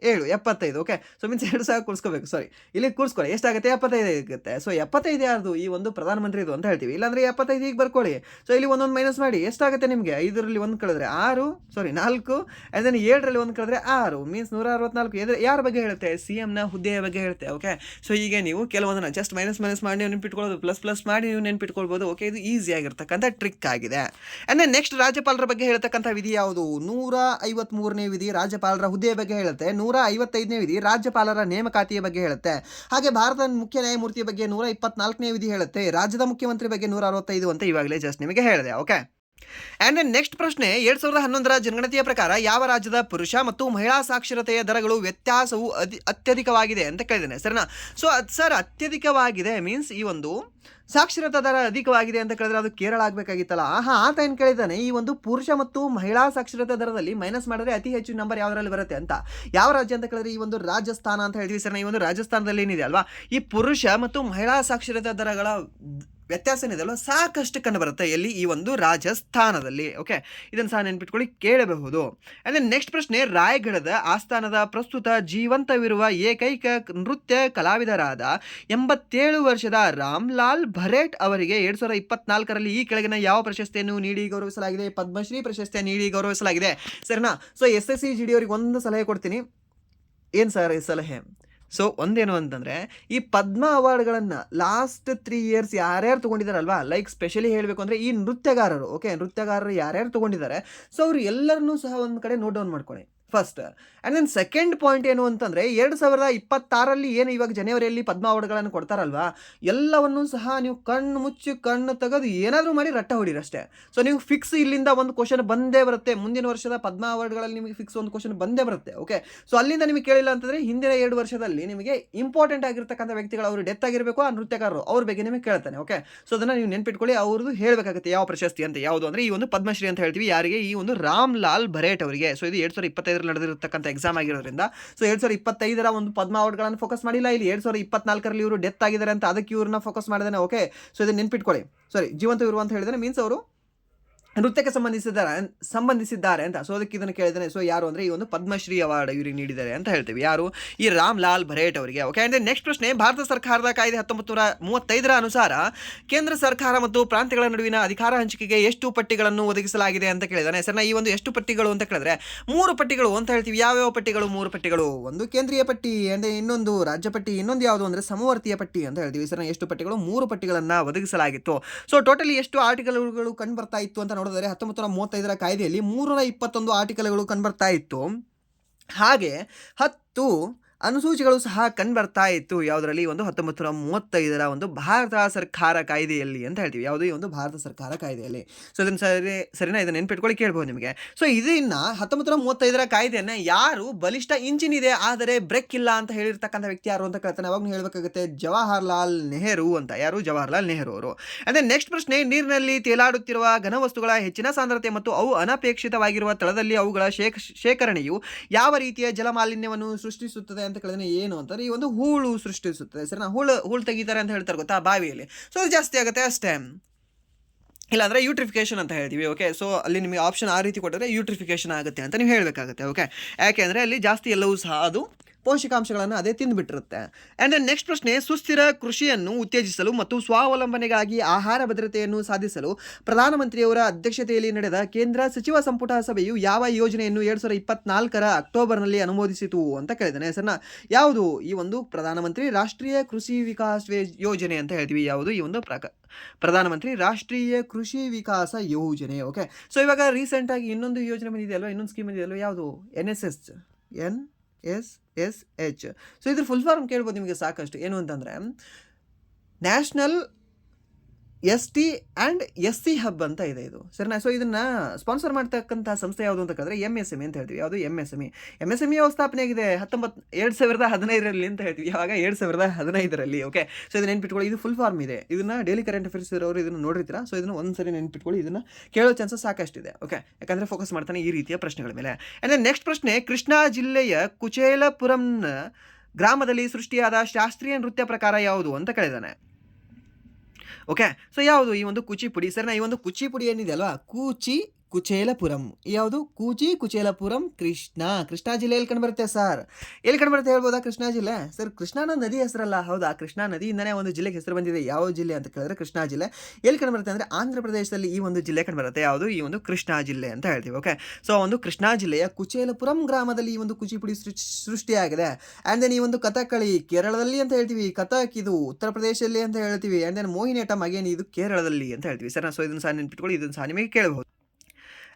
75. ಓಕೆ, ಸೊ ಮೀನ್ಸ್ 2 ಸಾವಿರ ಕೂಡಿಸ್ಕೋಬೇಕು. ಸಾರಿ, ಇಲ್ಲಿ ಕೂಡಿಸ್ಕೊಳ್ಳಿ ಎಷ್ಟಾಗುತ್ತೆ 75 ಆಗುತ್ತೆ. ಸೊ 75 ಯಾರ್ದು? ಈ ಒಂದು ಪ್ರಧಾನಮಂತ್ರಿದು ಅಂತ ಹೇಳ್ತೀವಿ. ಇಲ್ಲಾಂದರೆ 75 ಈಗ ಬರ್ಕೊಳ್ಳಿ. ಸೊ ಇಲ್ಲಿ ಒಂದೊಂದು ಮೈನಸ್ ಮಾಡಿ ಎಷ್ಟಾಗುತ್ತೆ ನಿಮಗೆ? 5ರಲ್ಲಿ 1 ಕಳೆದ್ರೆ 6, ಸಾರಿ 4, ಆ್ಯಂಡ್ ದೆನ್ 7ರಲ್ಲಿ 1 ಕಳೆದ್ರೆ 6, ಮೀನ್ಸ್ 164. ಯಾರ ಬಗ್ಗೆ ಹೇಳುತ್ತೆ? CMನ ಹುದ್ದೆಯ ಬಗ್ಗೆ ಹೇಳುತ್ತೆ. ಓಕೆ, ಸೊ ಹೀಗೆ ನೀವು ಕೆಲವೊಂದನ್ನು ಜಸ್ಟ್ ಮೈನಸ್ ಮಾಡಿ ನೀವು ನೆನ್ಪಿಟ್ಕೊಳ್ಳೋದು, ಪ್ಲಸ್ ಮಾಡಿ ನೀವು ನೆನ್ಪಿಟ್ಕೊಳ್ಬೋದು. ಓಕೆ, ಇದು ಈಸಿ ಆಗಿರ್ತಕ್ಕಂಥ ಟ್ರಿಕ್ ಆಗಿದೆ. ಆ್ಯಂಡ್ ದೆನ್ ನೆಕ್ಸ್ಟ್ ರಾಜ್ಯಪಾಲರ ಬಗ್ಗೆ ಹೇಳ್ತಕ್ಕಂಥ ವಿಧಿ ಯಾವುದು? 153ನೇ ವಿಧಿ ರಾಜ್ಯಪಾಲರ ಹುದ್ದೆಯ ಬಗ್ಗೆ ಹೇಳುತ್ತೆ. 155ನೇ ವಿಧಿ ರಾಜ್ಯಪಾಲರ ನೇಮಕಾತಿಯ ಬಗ್ಗೆ ಹೇಳುತ್ತೆ. ಹಾಗೆ ಭಾರತದ ಮುಖ್ಯ ನ್ಯಾಯಮೂರ್ತಿಯ ಬಗ್ಗೆ 124ನೇ ವಿಧಿ ಹೇಳುತ್ತೆ. ರಾಜ್ಯದ ಮುಖ್ಯಮಂತ್ರಿ ಬಗ್ಗೆ 165 ಅಂತ ಇವಾಗಲೇ ಜಸ್ಟ್ ನಿಮಗೆ ಹೇಳಿದೆ. ಓಕೆ, ಆ್ಯಂಡ್ ದೆನ್ ನೆಕ್ಸ್ಟ್ ಪ್ರಶ್ನೆ, 2011ರ ಜನಗಣತಿಯ ಪ್ರಕಾರ ಯಾವ ರಾಜ್ಯದ ಪುರುಷ ಮತ್ತು ಮಹಿಳಾ ಸಾಕ್ಷರತೆಯ ದರಗಳು ವ್ಯತ್ಯಾಸವು ಅತ್ಯಧಿಕವಾಗಿದೆ ಅಂತ ಕೇಳಿದ್ದೇನೆ. ಸರಿನಾ? ಸೊ ಸರ್ ಅತ್ಯಧಿಕವಾಗಿದೆ ಮೀನ್ಸ್ ಈ ಒಂದು ಸಾಕ್ಷರತಾ ದರ ಅಧಿಕವಾಗಿದೆ ಅಂತ ಕೇಳಿದ್ರೆ ಅದು ಕೇರಳ ಆಗಬೇಕಾಗಿತ್ತಲ್ಲ. ಆತ ಏನು ಕೇಳಿದ್ದಾನೆ, ಈ ಒಂದು ಪುರುಷ ಮತ್ತು ಮಹಿಳಾ ಸಾಕ್ಷರತಾ ದರದಲ್ಲಿ ಮೈನಸ್ ಮಾಡಿದ್ರೆ ಅತಿ ಹೆಚ್ಚು ನಂಬರ್ ಯಾವುದರಲ್ಲಿ ಬರುತ್ತೆ ಅಂತ. ಯಾವ ರಾಜ್ಯ ಅಂತ ಕೇಳಿದ್ರೆ ಈ ಒಂದು ರಾಜಸ್ಥಾನ ಅಂತ ಹೇಳ್ತೀವಿ ಸರ್. ಈ ಒಂದು ರಾಜಸ್ಥಾನದಲ್ಲಿ ಏನಿದೆ ಅಲ್ವಾ, ಈ ಪುರುಷ ಮತ್ತು ಮಹಿಳಾ ಸಾಕ್ಷರತಾ ದರಗಳ ವ್ಯತ್ಯಾಸ ಏನಿದೆಯಲ್ಲ ಸಾಕಷ್ಟು ಕಂಡು ಬರುತ್ತೆ. ಎಲ್ಲಿ? ಈ ಒಂದು ರಾಜಸ್ಥಾನದಲ್ಲಿ. ಓಕೆ, ಇದನ್ನು ಸಹ ನೆನ್ಪಿಟ್ಕೊಳ್ಳಿ, ಕೇಳಬಹುದು. ಆ್ಯಂಡ್ ದೆನ್ ನೆಕ್ಸ್ಟ್ ಪ್ರಶ್ನೆ, ರಾಯಗಢದ ಆಸ್ಥಾನದ ಪ್ರಸ್ತುತ ಜೀವಂತವಿರುವ ಏಕೈಕ ನೃತ್ಯ ಕಲಾವಿದರಾದ 87 ವರ್ಷದ ರಾಮ್ಲಾಲ್ ಭರೇಟ್ ಅವರಿಗೆ 2024ರಲ್ಲಿ ಈ ಕೆಳಗಿನ ಯಾವ ಪ್ರಶಸ್ತಿಯನ್ನು ನೀಡಿ ಗೌರವಿಸಲಾಗಿದೆ? ಪದ್ಮಶ್ರೀ ಪ್ರಶಸ್ತಿಯನ್ನು ನೀಡಿ ಗೌರವಿಸಲಾಗಿದೆ. ಸರಿನಾ? ಸೊ SSC GD ಅವರಿಗೆ ಒಂದು ಸಲಹೆ ಕೊಡ್ತೀನಿ. ಏನು ಸರ್ ಈ ಸಲಹೆ? ಸೊ ಒಂದೇನು ಅಂತಂದರೆ, ಈ ಪದ್ಮ ಅವಾರ್ಡ್ಗಳನ್ನು ಲಾಸ್ಟ್ 3 ಇಯರ್ಸ್ ಯಾರ್ಯಾರು ತೊಗೊಂಡಿದ್ದಾರಲ್ವಾ, ಲೈಕ್ ಸ್ಪೆಷಲಿ ಹೇಳಬೇಕು ಅಂದರೆ ಈ ನೃತ್ಯಗಾರರು. ಓಕೆ, ನೃತ್ಯಗಾರರು ಯಾರ್ಯಾರು ತೊಗೊಂಡಿದ್ದಾರೆ, ಸೊ ಅವರು ಎಲ್ಲರನ್ನೂ ಸಹ ಒಂದು ಕಡೆ ನೋಟ್ ಡೌನ್ ಮಾಡ್ಕೊಳ್ಳಿ first. And then second point ಏನು ಅಂತಂದರೆ, 2026ರಲ್ಲಿ ಏನು ಇವಾಗ ಜನವರಿಯಲ್ಲಿ ಪದ್ಮ ಅವಾರ್ಡ್ಗಳನ್ನು ಕೊಡ್ತಾರಲ್ವಾ, ಎಲ್ಲವನ್ನೂ ಸಹ ನೀವು ಕಣ್ಣು ಮುಚ್ಚಿ ಕಣ್ಣು ತೆಗೆದು ಏನಾದರೂ ಮಾಡಿ ರಟ್ಟ ಹೊಡೀರಿ ಅಷ್ಟೇ. ಸೊ ನೀವು ಫಿಕ್ಸ್ ಇಲ್ಲಿಂದ ಒಂದು ಕ್ವಶನ್ ಬಂದೇ ಬರುತ್ತೆ. ಮುಂದಿನ ವರ್ಷದ ಪದ್ಮ ಅವಾರ್ಡ್ಗಳಲ್ಲಿ ನಿಮಗೆ ಫಿಕ್ಸ್ ಒಂದು ಕ್ವಶನ್ ಬಂದೇ ಬರುತ್ತೆ. ಓಕೆ, ಸೊ ಅಲ್ಲಿಂದ ನಿಮಗೆ ಕೇಳಿಲ್ಲ ಅಂತಂದರೆ ಹಿಂದಿನ 2 ವರ್ಷದಲ್ಲಿ ನಿಮಗೆ ಇಂಪಾರ್ಟೆಂಟ್ ಆಗಿರ್ತಕ್ಕಂಥ ವ್ಯಕ್ತಿಗಳು, ಅವರು ಡೆತ್ ಆಗಿರಬೇಕು, ಆ ನೃತ್ಯಗಾರರು ಅವ್ರ ಬಗ್ಗೆ ನಿಮಗೆ ಕೇಳ್ತಾನೆ. ಓಕೆ, ಸೊ ಅದನ್ನು ನೀವು ನೆನ್ಪಿಟ್ಕೊಳ್ಳಿ. ಅವ್ರದ್ದು ಹೇಳಬೇಕಾಗುತ್ತೆ ಯಾವ ಪ್ರಶಸ್ತಿ ಅಂತ. ಯಾವುದು ಅಂದರೆ ಈ ಒಂದು ಪದ್ಮಶ್ರೀ ಅಂತ ಹೇಳ್ತೀವಿ. ಯಾರಿಗೆ? ಈ ಒಂದು ರಾಮ್ಲಾಲ್ ಭರೇಟ್ ಅವರಿಗೆ. ಸೊ ಇದು 2025 ನಡೆದಿರತಕ್ಕಂಥ ಎಕ್ಸಾಮ್ ಆಗಿರೋದ್ರಿಂದ ಸೊ 2025ರ ಒಂದು ಪದ್ಮ ಅವಾರ್ಡ್ಗಳನ್ನು ಫೋಕಸ್ ಮಾಡಿಲ್ಲ. ಇಲ್ಲಿ 2024ರಲ್ಲಿ ಇವರು ಡೆತ್ ಆಗಿದ್ದಾರೆ ಅಂತ ಅದಕ್ಕೆ ಇವ್ರನ್ನ ಫೋಕಸ್ ಮಾಡಿದಾನೆ. ಓಕೆ, ಸೊ ಇದನ್ನು ನೆನ್ಪಿಟ್ಕೊಳ್ಳಿ. ಸಾರಿ, ಜೀವಂತವಿರುವ ಅಂತ ಹೇಳಿದಾನೆ ಮೀನ್ಸ್ ಅವರು ನೃತ್ಯಕ್ಕೆ ಸಂಬಂಧಿಸಿದ್ದಾರೆ ಅಂತ. ಸೊ ಅದಕ್ಕೆ ಇದನ್ನು ಕೇಳಿದ್ದಾನೆ. ಸೊ ಯಾರು ಅಂದರೆ ಈ ಒಂದು ಪದ್ಮಶ್ರೀ ಅವಾರ್ಡ್ ಇವರಿಗೆ ನೀಡಿದ್ದಾರೆ ಅಂತ ಹೇಳ್ತೀವಿ. ಯಾರು? ಈ ರಾಮ್ಲಾಲ್ ಭರೇಟ್ ಅವರಿಗೆ. ಓಕೆ, ಅಂದರೆ ನೆಕ್ಸ್ಟ್ ಪ್ರಶ್ನೆ, ಭಾರತ ಸರ್ಕಾರದ ಕಾಯ್ದೆ 1935ರ ಅನುಸಾರ ಕೇಂದ್ರ ಸರ್ಕಾರ ಮತ್ತು ಪ್ರಾಂತ್ಯಗಳ ನಡುವಿನ ಅಧಿಕಾರ ಹಂಚಿಕೆಗೆ ಎಷ್ಟು ಪಟ್ಟಿಗಳನ್ನು ಒದಗಿಸಲಾಗಿದೆ ಅಂತ ಕೇಳಿದ್ದಾನೆ. ಸರ್ ಈ ಒಂದು ಎಷ್ಟು ಪಟ್ಟಿಗಳು ಅಂತ ಕೇಳಿದ್ರೆ 3 ಪಟ್ಟಿಗಳು ಅಂತ ಹೇಳ್ತೀವಿ. ಯಾವ್ಯಾವ ಪಟ್ಟಿಗಳು? 3 ಪಟ್ಟಿಗಳು. ಒಂದು ಕೇಂದ್ರೀಯ ಪಟ್ಟಿ, ಅಂದರೆ ಇನ್ನೊಂದು ರಾಜ್ಯ ಪಟ್ಟಿ, ಇನ್ನೊಂದು ಯಾವುದು ಅಂದರೆ ಸಮವರ್ತಿಯ ಪಟ್ಟಿ ಅಂತ ಹೇಳ್ತೀವಿ. ಸರ್ ಎಷ್ಟು ಪಟ್ಟಿಗಳು? 3 ಪಟ್ಟಿಗಳನ್ನು ಒದಗಿಸಲಾಗಿತ್ತು. ಸೊ ಟೋಟಲಿ ಎಷ್ಟು ಆರ್ಟಿಕಲ್ಗಳು ಕಂಡು ಬರ್ತಾ ಇತ್ತು ಅಂತ ನೋಡಿದರೆ 1935ರ ಕಾಯ್ದೆಯಲ್ಲಿ 321 ಆರ್ಟಿಕಲ್ಗಳು ಕಂಡುಬರ್ತಾ ಇತ್ತು. ಹಾಗೆ 10 ಅನುಸೂಚಿಗಳು ಸಹ ಕಂಡುಬರ್ತಾ ಇತ್ತು. ಯಾವುದರಲ್ಲಿ? ಒಂದು 1935ರ ಒಂದು ಭಾರತ ಸರ್ಕಾರ ಕಾಯ್ದೆಯಲ್ಲಿ ಅಂತ ಹೇಳ್ತೀವಿ. ಯಾವುದು? ಈ ಒಂದು ಭಾರತ ಸರ್ಕಾರ ಕಾಯ್ದೆಯಲ್ಲಿ. ಸೊ ಇದನ್ನು ಸರಿನಾ? ಇದನ್ನು ನೆನ್ಪಿಟ್ಕೊಳ್ಳಿ, ಕೇಳ್ಬೋದು ನಿಮಗೆ. ಸೊ ಇದನ್ನು 1935ರ ಕಾಯ್ದೆಯನ್ನು ಯಾರು ಬಲಿಷ್ಠ ಇಂಜಿನ್ ಇದೆ ಆದರೆ ಬ್ರೇಕ್ ಇಲ್ಲ ಅಂತ ಹೇಳಿರ್ತಕ್ಕಂಥ ವ್ಯಕ್ತಿ ಯಾರು ಅಂತ ಕೇಳ್ತಾನೆ. ಅವಾಗ ಹೇಳಬೇಕಾಗುತ್ತೆ ಜವಾಹರ್ಲಾಲ್ ನೆಹರು ಅಂತ. ಯಾರು? ಜವಾಹರ್ಲಾಲ್ ನೆಹರು ಅವರು. ಅಂದರೆ ನೆಕ್ಸ್ಟ್ ಪ್ರಶ್ನೆ, ನೀರಿನಲ್ಲಿ ತೇಲಾಡುತ್ತಿರುವ ಘನವಸ್ತುಗಳ ಹೆಚ್ಚಿನ ಸಾಂದ್ರತೆ ಮತ್ತು ಅವು ಅನಪೇಕ್ಷಿತವಾಗಿರುವ ಸ್ಥಳದಲ್ಲಿ ಅವುಗಳ ಶೇಖರಣೆಯು ಯಾವ ರೀತಿಯ ಜಲಮಾಲಿನ್ಯವನ್ನು ಸೃಷ್ಟಿಸುತ್ತದೆ ಅಂತ ಕೇಳಿದ್ರೆ ಏನು ಅಂತಾರೆ? ಈ ಒಂದು ಹೂಳು ಸೃಷ್ಟಿಸುತ್ತದೆ. ಸರಿ, ಹೂಳು ತೆಗಿತಾರೆ ಅಂತ ಹೇಳ್ತಾರೆ ಗೊತ್ತಾ ಬಾವಿಯಲ್ಲಿ. ಸೊ ಅದು ಜಾಸ್ತಿ ಆಗುತ್ತೆ ಅಷ್ಟೇ. ಇಲ್ಲಾಂದರೆ ಯೂಟ್ರಿಫಿಕೇಷನ್ ಅಂತ ಹೇಳ್ತೀವಿ. ಓಕೆ, ಸೊ ಅಲ್ಲಿ ನಿಮಗೆ ಆಪ್ಷನ್ ಆ ರೀತಿ ಕೊಟ್ಟರೆ ಯೂಟ್ರಿಫಿಕೇಷನ್ ಆಗುತ್ತೆ ಅಂತ ನೀವು ಹೇಳಬೇಕಾಗುತ್ತೆ. ಓಕೆ, ಯಾಕೆಂದರೆ ಅಲ್ಲಿ ಜಾಸ್ತಿ ಎಲ್ಲವೂ ಸಹ ಅದು ಪೋಷಕಾಂಶಗಳನ್ನು ಅದೇ ತಿಂದುಬಿಟ್ಟಿರುತ್ತೆ. ಆ್ಯಂಡ್ ದೆನ್ ನೆಕ್ಸ್ಟ್ ಪ್ರಶ್ನೆ, ಸುಸ್ಥಿರ ಕೃಷಿಯನ್ನು ಉತ್ತೇಜಿಸಲು ಮತ್ತು ಸ್ವಾವಲಂಬನೆಗಾಗಿ ಆಹಾರ ಭದ್ರತೆಯನ್ನು ಸಾಧಿಸಲು ಪ್ರಧಾನಮಂತ್ರಿಯವರ ಅಧ್ಯಕ್ಷತೆಯಲ್ಲಿ ನಡೆದ ಕೇಂದ್ರ ಸಚಿವ ಸಂಪುಟ ಸಭೆಯು ಯಾವ ಯೋಜನೆಯನ್ನು 2024ರ ಅಕ್ಟೋಬರ್ನಲ್ಲಿ ಅನುಮೋದಿಸಿತು ಅಂತ ಕೇಳಿದ್ದಾನೆ. ಹೆಸರನ್ನ ಯಾವುದು? ಈ ಒಂದು ಪ್ರಧಾನಮಂತ್ರಿ ರಾಷ್ಟ್ರೀಯ ಕೃಷಿ ವಿಕಾಸ್ ಯೋಜನೆ ಅಂತ ಹೇಳ್ತೀವಿ. ಯಾವುದು? ಈ ಒಂದು ಪ್ರಧಾನಮಂತ್ರಿ ರಾಷ್ಟ್ರೀಯ ಕೃಷಿ ವಿಕಾಸ ಯೋಜನೆ. ಓಕೆ, ಸೊ ಇವಾಗ ರೀಸೆಂಟಾಗಿ ಇನ್ನೊಂದು ಯೋಜನೆ ಬಂದಿದೆಯಲ್ವ, ಇನ್ನೊಂದು ಸ್ಕೀಮ್ ಇದೆಯಲ್ವ, ಯಾವುದು? NSSH. ಸೊ ಇದ್ರ ಫುಲ್ ಫಾರ್ಮ್ ಕೇಳ್ಬೋದು ನಿಮಗೆ ಸಾಕಷ್ಟು. ಏನು ಅಂತಂದರೆ national ST and SC hub ಅಂತ ಇದೆ ಇದು. ಸರಿನಾ? ಸೊ ಇದನ್ನು ಸ್ಪಾನ್ಸರ್ ಮಾಡ್ತಕ್ಕಂಥ ಸಂಸ್ಥೆ ಯಾವುದು ಅಂತ ಕೇಳಿದ್ರೆ MSME ಅಂತ ಹೇಳ್ತೀವಿ. ಯಾವುದು? MSME ಸ್ಥಾಪನೆ ಆಗಿದೆ 2015ರಲ್ಲಿ ಅಂತ ಹೇಳ್ತೀವಿ. ಯಾವಾಗ? 2015ರಲ್ಲಿ. ಓಕೆ, ಸೊ ಇದನ್ನು ನೆನ್ಪಿಟ್ಕೊಳ್ಳಿ. ಇದು ಫುಲ್ ಫಾರ್ಮ್ ಇದೆ. ಇದನ್ನು ಡೈಲಿ ಕರೆಂಟ್ ಅಫೇರ್ಸ್ ಇರೋರು ಇದನ್ನು ನೋಡಿರ್ತೀರಾ. ಸೊ ಇದನ್ನು ಒಂದು ಸರಿ ನೆನ್ಪಿಟ್ಕೊಳ್ಳಿ. ಇದನ್ನು ಕೇಳೋ ಚಾನ್ಸಸ್ ಸಾಕಷ್ಟಿದೆ. ಓಕೆ, ಯಾಕಂದರೆ ಫೋಕಸ್ ಮಾಡ್ತಾನೆ ಈ ರೀತಿಯ ಪ್ರಶ್ನೆಗಳ ಮೇಲೆ. ಆ್ಯಂಡ್ ನೆಕ್ಸ್ಟ್ ಪ್ರಶ್ನೆ, ಕೃಷ್ಣಾ ಜಿಲ್ಲೆಯ ಕುಚೇಲಪುರಂನ ಗ್ರಾಮದಲ್ಲಿ ಸೃಷ್ಟಿಯಾದ ಶಾಸ್ತ್ರೀಯ ನೃತ್ಯ ಪ್ರಕಾರ ಯಾವುದು ಅಂತ ಕೇಳಿದ್ದಾನೆ. ಓಕೆ, ಸೊ ಯಾವುದು? ಈ ಒಂದು ಕೂಚಿಪುಡಿ. ಸರಿನಾ? ಈ ಒಂದು ಕೂಚಿಪುಡಿ ಏನಿದೆ ಅಲ್ವಾ, ಕುಚೇಲಪುರಂ. ಯಾವುದು? ಕುಚೇಲಪುರಂ ಕೃಷ್ಣಾ ಜಿಲ್ಲೆಯಲ್ಲಿ ಕಂಡುಬರುತ್ತೆ ಸರ್. ಎಲ್ಲಿ ಕಂಡುಬರುತ್ತೆ ಹೇಳ್ಬೋದಾ ಕೃಷ್ಣಾ ಜಿಲ್ಲೆ? ಸರ್ ಕೃಷ್ಣಾ ಅನ್ನೋ ನದಿ ಹೆಸರಲ್ಲ. ಹೌದಾ, ಕೃಷ್ಣಾ ನದಿಯಿಂದನೇ ಒಂದು ಜಿಲ್ಲೆಗೆ ಹೆಸರು ಬಂದಿದೆ. ಯಾವ ಜಿಲ್ಲೆ ಅಂತ ಕೇಳಿದ್ರೆ ಕೃಷ್ಣಾ ಜಿಲ್ಲೆ. ಎಲ್ಲಿ ಕಂಡುಬರುತ್ತೆ ಅಂದರೆ ಆಂಧ್ರ ಪ್ರದೇಶದಲ್ಲಿ ಈ ಒಂದು ಜಿಲ್ಲೆ ಕಂಡುಬರುತ್ತೆ. ಯಾವುದು? ಈ ಒಂದು ಕೃಷ್ಣಾ ಜಿಲ್ಲೆ ಅಂತ ಹೇಳ್ತೀವಿ. ಓಕೆ, ಸೊ ಒಂದು ಕೃಷ್ಣಾ ಜಿಲ್ಲೆಯ ಕುಚೇಲಪುರಂ ಗ್ರಾಮದಲ್ಲಿ ಈ ಒಂದು ಕೂಚಿಪುಡಿ ಸೃಷ್ಟಿಯಾಗಿದೆ. ಆ್ಯಂಡ್ ದೆನ್ ಈ ಒಂದು ಕಥಕ್ಕಳಿ ಕೇರಳದಲ್ಲಿ ಅಂತ ಹೇಳ್ತೀವಿ. ಕಥಕ್ ಇದು ಉತ್ತರ ಪ್ರದೇಶದಲ್ಲಿ ಅಂತ ಹೇಳ್ತೀವಿ. ಆ್ಯಂಡ್ ದೆನ್ ಮೋಹಿನಿಯಟ್ಟಂ ಅಗೇನ್ ಇದು ಕೇರಳದಲ್ಲಿ ಅಂತ ಹೇಳ್ತೀವಿ ಸರ್. ಸೊ ಇದನ್ನು ಸಹ ನೆನ್ಪಿಟ್ಕೊಳ್ಳಿ, ಇದನ್ನು ಸಹ ನಿಮಗೆ ಕೇಳಬಹುದು.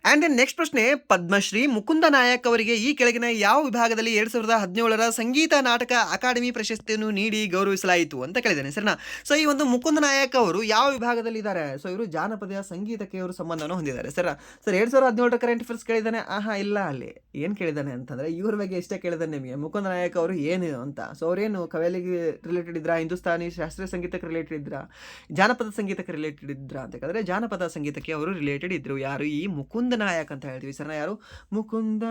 ಆ್ಯಂಡ್ ದೆನ್ ನೆಕ್ಸ್ಟ್ ಪ್ರಶ್ನೆ, ಪದ್ಮಶ್ರೀ ಮುಕುಂದ ನಾಯಕ್ ಅವರಿಗೆ ಈ ಕೆಳಗಿನ ಯಾವ ವಿಭಾಗದಲ್ಲಿ 2017ರ ಸಂಗೀತ ನಾಟಕ ಅಕಾಡೆಮಿ ಪ್ರಶಸ್ತಿಯನ್ನು ನೀಡಿ ಗೌರವಿಸಲಾಯಿತು ಅಂತ ಕೇಳಿದ್ದೇನೆ ಸರ್ನಾ. ಸೊ ಈ ಒಂದು ಮುಕುಂದ ನಾಯಕ್ ಅವರು ಯಾವ ವಿಭಾಗದಲ್ಲಿ ಇದ್ದಾರೆ? ಸೊ ಇವರು ಜಾನಪದ ಸಂಗೀತಕ್ಕೆ ಇವರು ಸಂಬಂಧವನ್ನು ಹೊಂದಿದ್ದಾರೆ ಸರ್. 2017ರ ಕರೆಂಟ್ ಅಫೇರ್ಸ್ ಕೇಳಿದ್ದಾನೆ? ಇಲ್ಲ, ಅಲ್ಲಿ ಏನು ಕೇಳಿದ್ದಾನೆ ಅಂತಂದರೆ ಇವ್ರ ಬಗ್ಗೆ ಇಷ್ಟೇ ಕೇಳಿದ್ದಾನೆ ನಿಮಗೆ, ಮುಕುಂದ ನಾಯಕ್ ಅವರು ಏನು ಅಂತ. ಸೊ ಅವರೇನು ಕವೇಲಿಗೆ ರಿಲೇಟೆಡ್ ಇದ್ರಾ, ಹಿಂದೂಸ್ತಾನಿ ಶಾಸ್ತ್ರೀಯ ಸಂಗೀತಕ್ಕೆ ರಿಲೇಟೆಡ್ ಇದ್ರಾ, ಜಾನಪದ ಸಂಗೀತಕ್ಕೆ ರಿಲೇಟೆಡ್ ಇದ್ರಾ ಅಂತ ಹೇಳಿದ್ರೆ ಜಾನಪದ ಸಂಗೀತಕ್ಕೆ ಅವರು ರಿಲೇಟೆಡ್ ಇದ್ರು. ಯಾರು? ಈ ಮುಕುಂದ ನಾಯಕ್ ಅಂತ ಹೇಳ್ತೀವಿ ಸರ್. ಯಾರು? ಮುಕುಂದ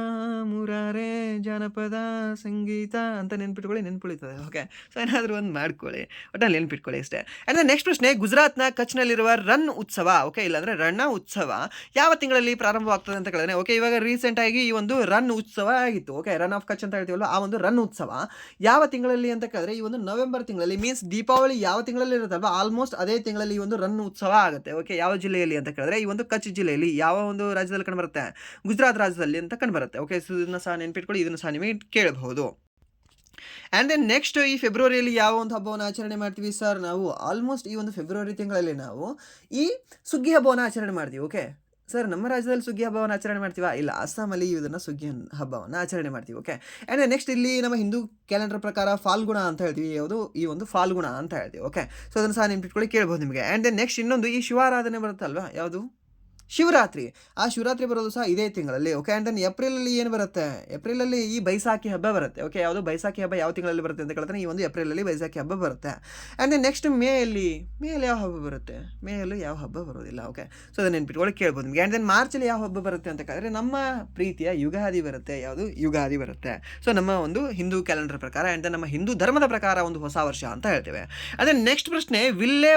ಮುರಾರೆ ಜಾನಪದ ಸಂಗೀತ ಅಂತ ನೆನ್ಪಿಟ್ಕೊಳ್ಳಿ. ಓಕೆ, ಸೊ ಏನಾದರೂ ಒಂದು ಮಾಡ್ಕೊಳ್ಳಿ, ಒಟ್ಟಲ್ಲಿ ನೆನ್ಪಿಟ್ಕೊಳ್ಳಿ ಅಷ್ಟೇ. ಆ್ಯಂಡ್ ನೆಕ್ಸ್ಟ್ ಪ್ರಶ್ನೆ, ಗುಜರಾತ್ನ ಕಚ್ನಲ್ಲಿರುವ ರನ್ ಉತ್ಸವ, ಓಕೆ, ಇಲ್ಲಾಂದರೆ ರಣ್ಣ ಉತ್ಸವ ಯಾವ ತಿಂಗಳಲ್ಲಿ ಪ್ರಾರಂಭವಾಗ್ತದೆ ಅಂತ ಕೇಳಿದ್ರೆ, ಓಕೆ, ಇವಾಗ ರೀಸೆಂಟಾಗಿ ಈ ಒಂದು ರನ್ ಉತ್ಸವ ಆಗಿತ್ತು. ಓಕೆ, ರನ್ ಆಫ್ ಕಚ್ ಅಂತ ಹೇಳ್ತೀವಲ್ಲ, ಆ ಒಂದು ರನ್ ಉತ್ಸವ ಯಾವ ತಿಂಗಳಲ್ಲಿ ಅಂತ ಕೇಳಿದ್ರೆ ಈ ಒಂದು ನವೆಂಬರ್ ತಿಂಗಳಲ್ಲಿ, ಮೀನ್ಸ್ ದೀಪಾವಳಿ ಯಾವ ತಿಂಗಳಲ್ಲಿ ಇರುತ್ತಲ್ವ ಆಲ್ಮೋಸ್ಟ್ ಅದೇ ತಿಂಗಳಲ್ಲಿ ಈ ಒಂದು ರನ್ ಉತ್ಸವ ಆಗುತ್ತೆ. ಓಕೆ, ಯಾವ ಜಿಲ್ಲೆಯಲ್ಲಿ ಅಂತ ಕೇಳಿದ್ರೆ ಈ ಒಂದು ಕಚ್ ಜಿಲ್ಲೆಯಲ್ಲಿ. ಯಾವ ಒಂದು ರಾಜ್ಯದಲ್ಲಿ ಕಂಡುಬರುತ್ತೆ? ಗುಜರಾತ್ ರಾಜ್ಯದಲ್ಲಿ ಅಂತ ಕಂಡುಬರುತ್ತೆ. ಓಕೆ, ಸೊ ಇದನ್ನು ಸಹ ನೆನ್ಪಿಟ್ಕೊಳ್ಳಿ, ಇದನ್ನು ಸಹ ನಿಮಗೆ ಕೇಳಬಹುದು. ಆ್ಯಂಡ್ ದೆನ್ ನೆಕ್ಸ್ಟ್, ಈ ಫೆಬ್ರವರಿಯಲ್ಲಿ ಯಾವ ಒಂದು ಹಬ್ಬವನ್ನು ಆಚರಣೆ ಮಾಡ್ತೀವಿ ಸರ್? ನಾವು ಆಲ್ಮೋಸ್ಟ್ ಈ ಒಂದು ಫೆಬ್ರವರಿ ತಿಂಗಳಲ್ಲಿ ನಾವು ಈ ಸುಗ್ಗಿ ಹಬ್ಬವನ್ನು ಆಚರಣೆ ಮಾಡ್ತೀವಿ. ಓಕೆ ಸರ್, ನಮ್ಮ ರಾಜ್ಯದಲ್ಲಿ ಸುಗ್ಗಿ ಹಬ್ಬವನ್ನು ಆಚರಣೆ ಮಾಡ್ತೀವಾ? ಇಲ್ಲ, ಅಸ್ಸಾಮಲ್ಲಿ ಇದನ್ನು ಸುಗ್ಗಿ ಹಬ್ಬವನ್ನು ಆಚರಣೆ ಮಾಡ್ತೀವಿ. ಓಕೆ, ಆ್ಯಂಡ್ ನೆಕ್ಸ್ಟ್ ಇಲ್ಲಿ ನಮ್ಮ ಹಿಂದೂ ಕ್ಯಾಲೆಂಡರ್ ಪ್ರಕಾರ ಫಾಲ್ಗುಣ ಅಂತ ಹೇಳ್ತೀವಿ. ಯಾವುದು? ಈ ಒಂದು ಫಾಲ್ಗುಣ ಅಂತ ಹೇಳ್ತೀವಿ. ಓಕೆ, ಸೊ ಅದನ್ನು ಸಹ ನೆನ್ಪಿಟ್ಕೊಳ್ಳಿ, ಕೇಳ್ಬೋದು ನಿಮಗೆ. ಆ್ಯಂಡ್ ದೆನ್ ನೆಕ್ಸ್ಟ್ ಇನ್ನೊಂದು, ಈ ಶಿವಾರಾಧನೆ ಬರುತ್ತಲ್ವಾ, ಯಾವುದು? ಶಿವರಾತ್ರಿ. ಆ ಶಿವರಾತ್ರಿ ಬರೋದು ಸಹ ಇದೇ ತಿಂಗಳಲ್ಲಿ. ಓಕೆ, ಆ್ಯಂಡ್ ದೆನ್ ಏಪ್ರಿಲಲ್ಲಿ ಏನು ಬರುತ್ತೆ? ಏಪ್ರಿಲಲ್ಲಿ ಈ ಬೈಸಾಖಿ ಹಬ್ಬ ಬರುತ್ತೆ. ಓಕೆ, ಯಾವುದು? ಬೈಸಾಖಿ ಹಬ್ಬ ಯಾವ ತಿಂಗಳಲ್ಲಿ ಬರುತ್ತೆ ಅಂತ ಕೇಳ್ತಾನೆ, ಈ ಒಂದು ಏಪ್ರಿಲಲ್ಲಿ ಬೈಸಾಖಿ ಹಬ್ಬ ಬರುತ್ತೆ. ಆ್ಯಂಡ್ ದೆನ್ ನೆಕ್ಸ್ಟ್ ಮೇಯಲ್ಲಿ ಯಾವ ಹಬ್ಬ ಬರುತ್ತೆ? ಮೇಯಲ್ಲೂ ಯಾವ ಹಬ್ಬ ಬರೋದಿಲ್ಲ. ಓಕೆ, ಸೊ ಅದನ್ನು ನೆನ್ಪಿಟ್ಕೊಳ್ಳಿ, ಕೇಳ್ಬೋದು ನಿಮಗೆ. ಆ್ಯಂಡ್ ದೆನ್ ಮಾರ್ಚಲ್ಲಿ ಯಾವ ಹಬ್ಬ ಬರುತ್ತೆ ಅಂತ ಕೇಳಿದ್ರೆ ನಮ್ಮ ಪ್ರೀತಿಯ ಯುಗಾದಿ ಬರುತ್ತೆ. ಯಾವುದು? ಯುಗಾದಿ ಬರುತ್ತೆ. ಸೊ ನಮ್ಮ ಒಂದು ಹಿಂದೂ ಕ್ಯಾಲೆಂಡರ್ ಪ್ರಕಾರ, ಆ್ಯಂಡ್ ದೆನ್ ನಮ್ಮ ಹಿಂದೂ ಧರ್ಮದ ಪ್ರಕಾರ ಒಂದು ಹೊಸ ವರ್ಷ ಅಂತ ಹೇಳ್ತೇವೆ. ಅದೇ ನೆಕ್ಸ್ಟ್ ಪ್ರಶ್ನೆ, ವಿಲ್ಲೆ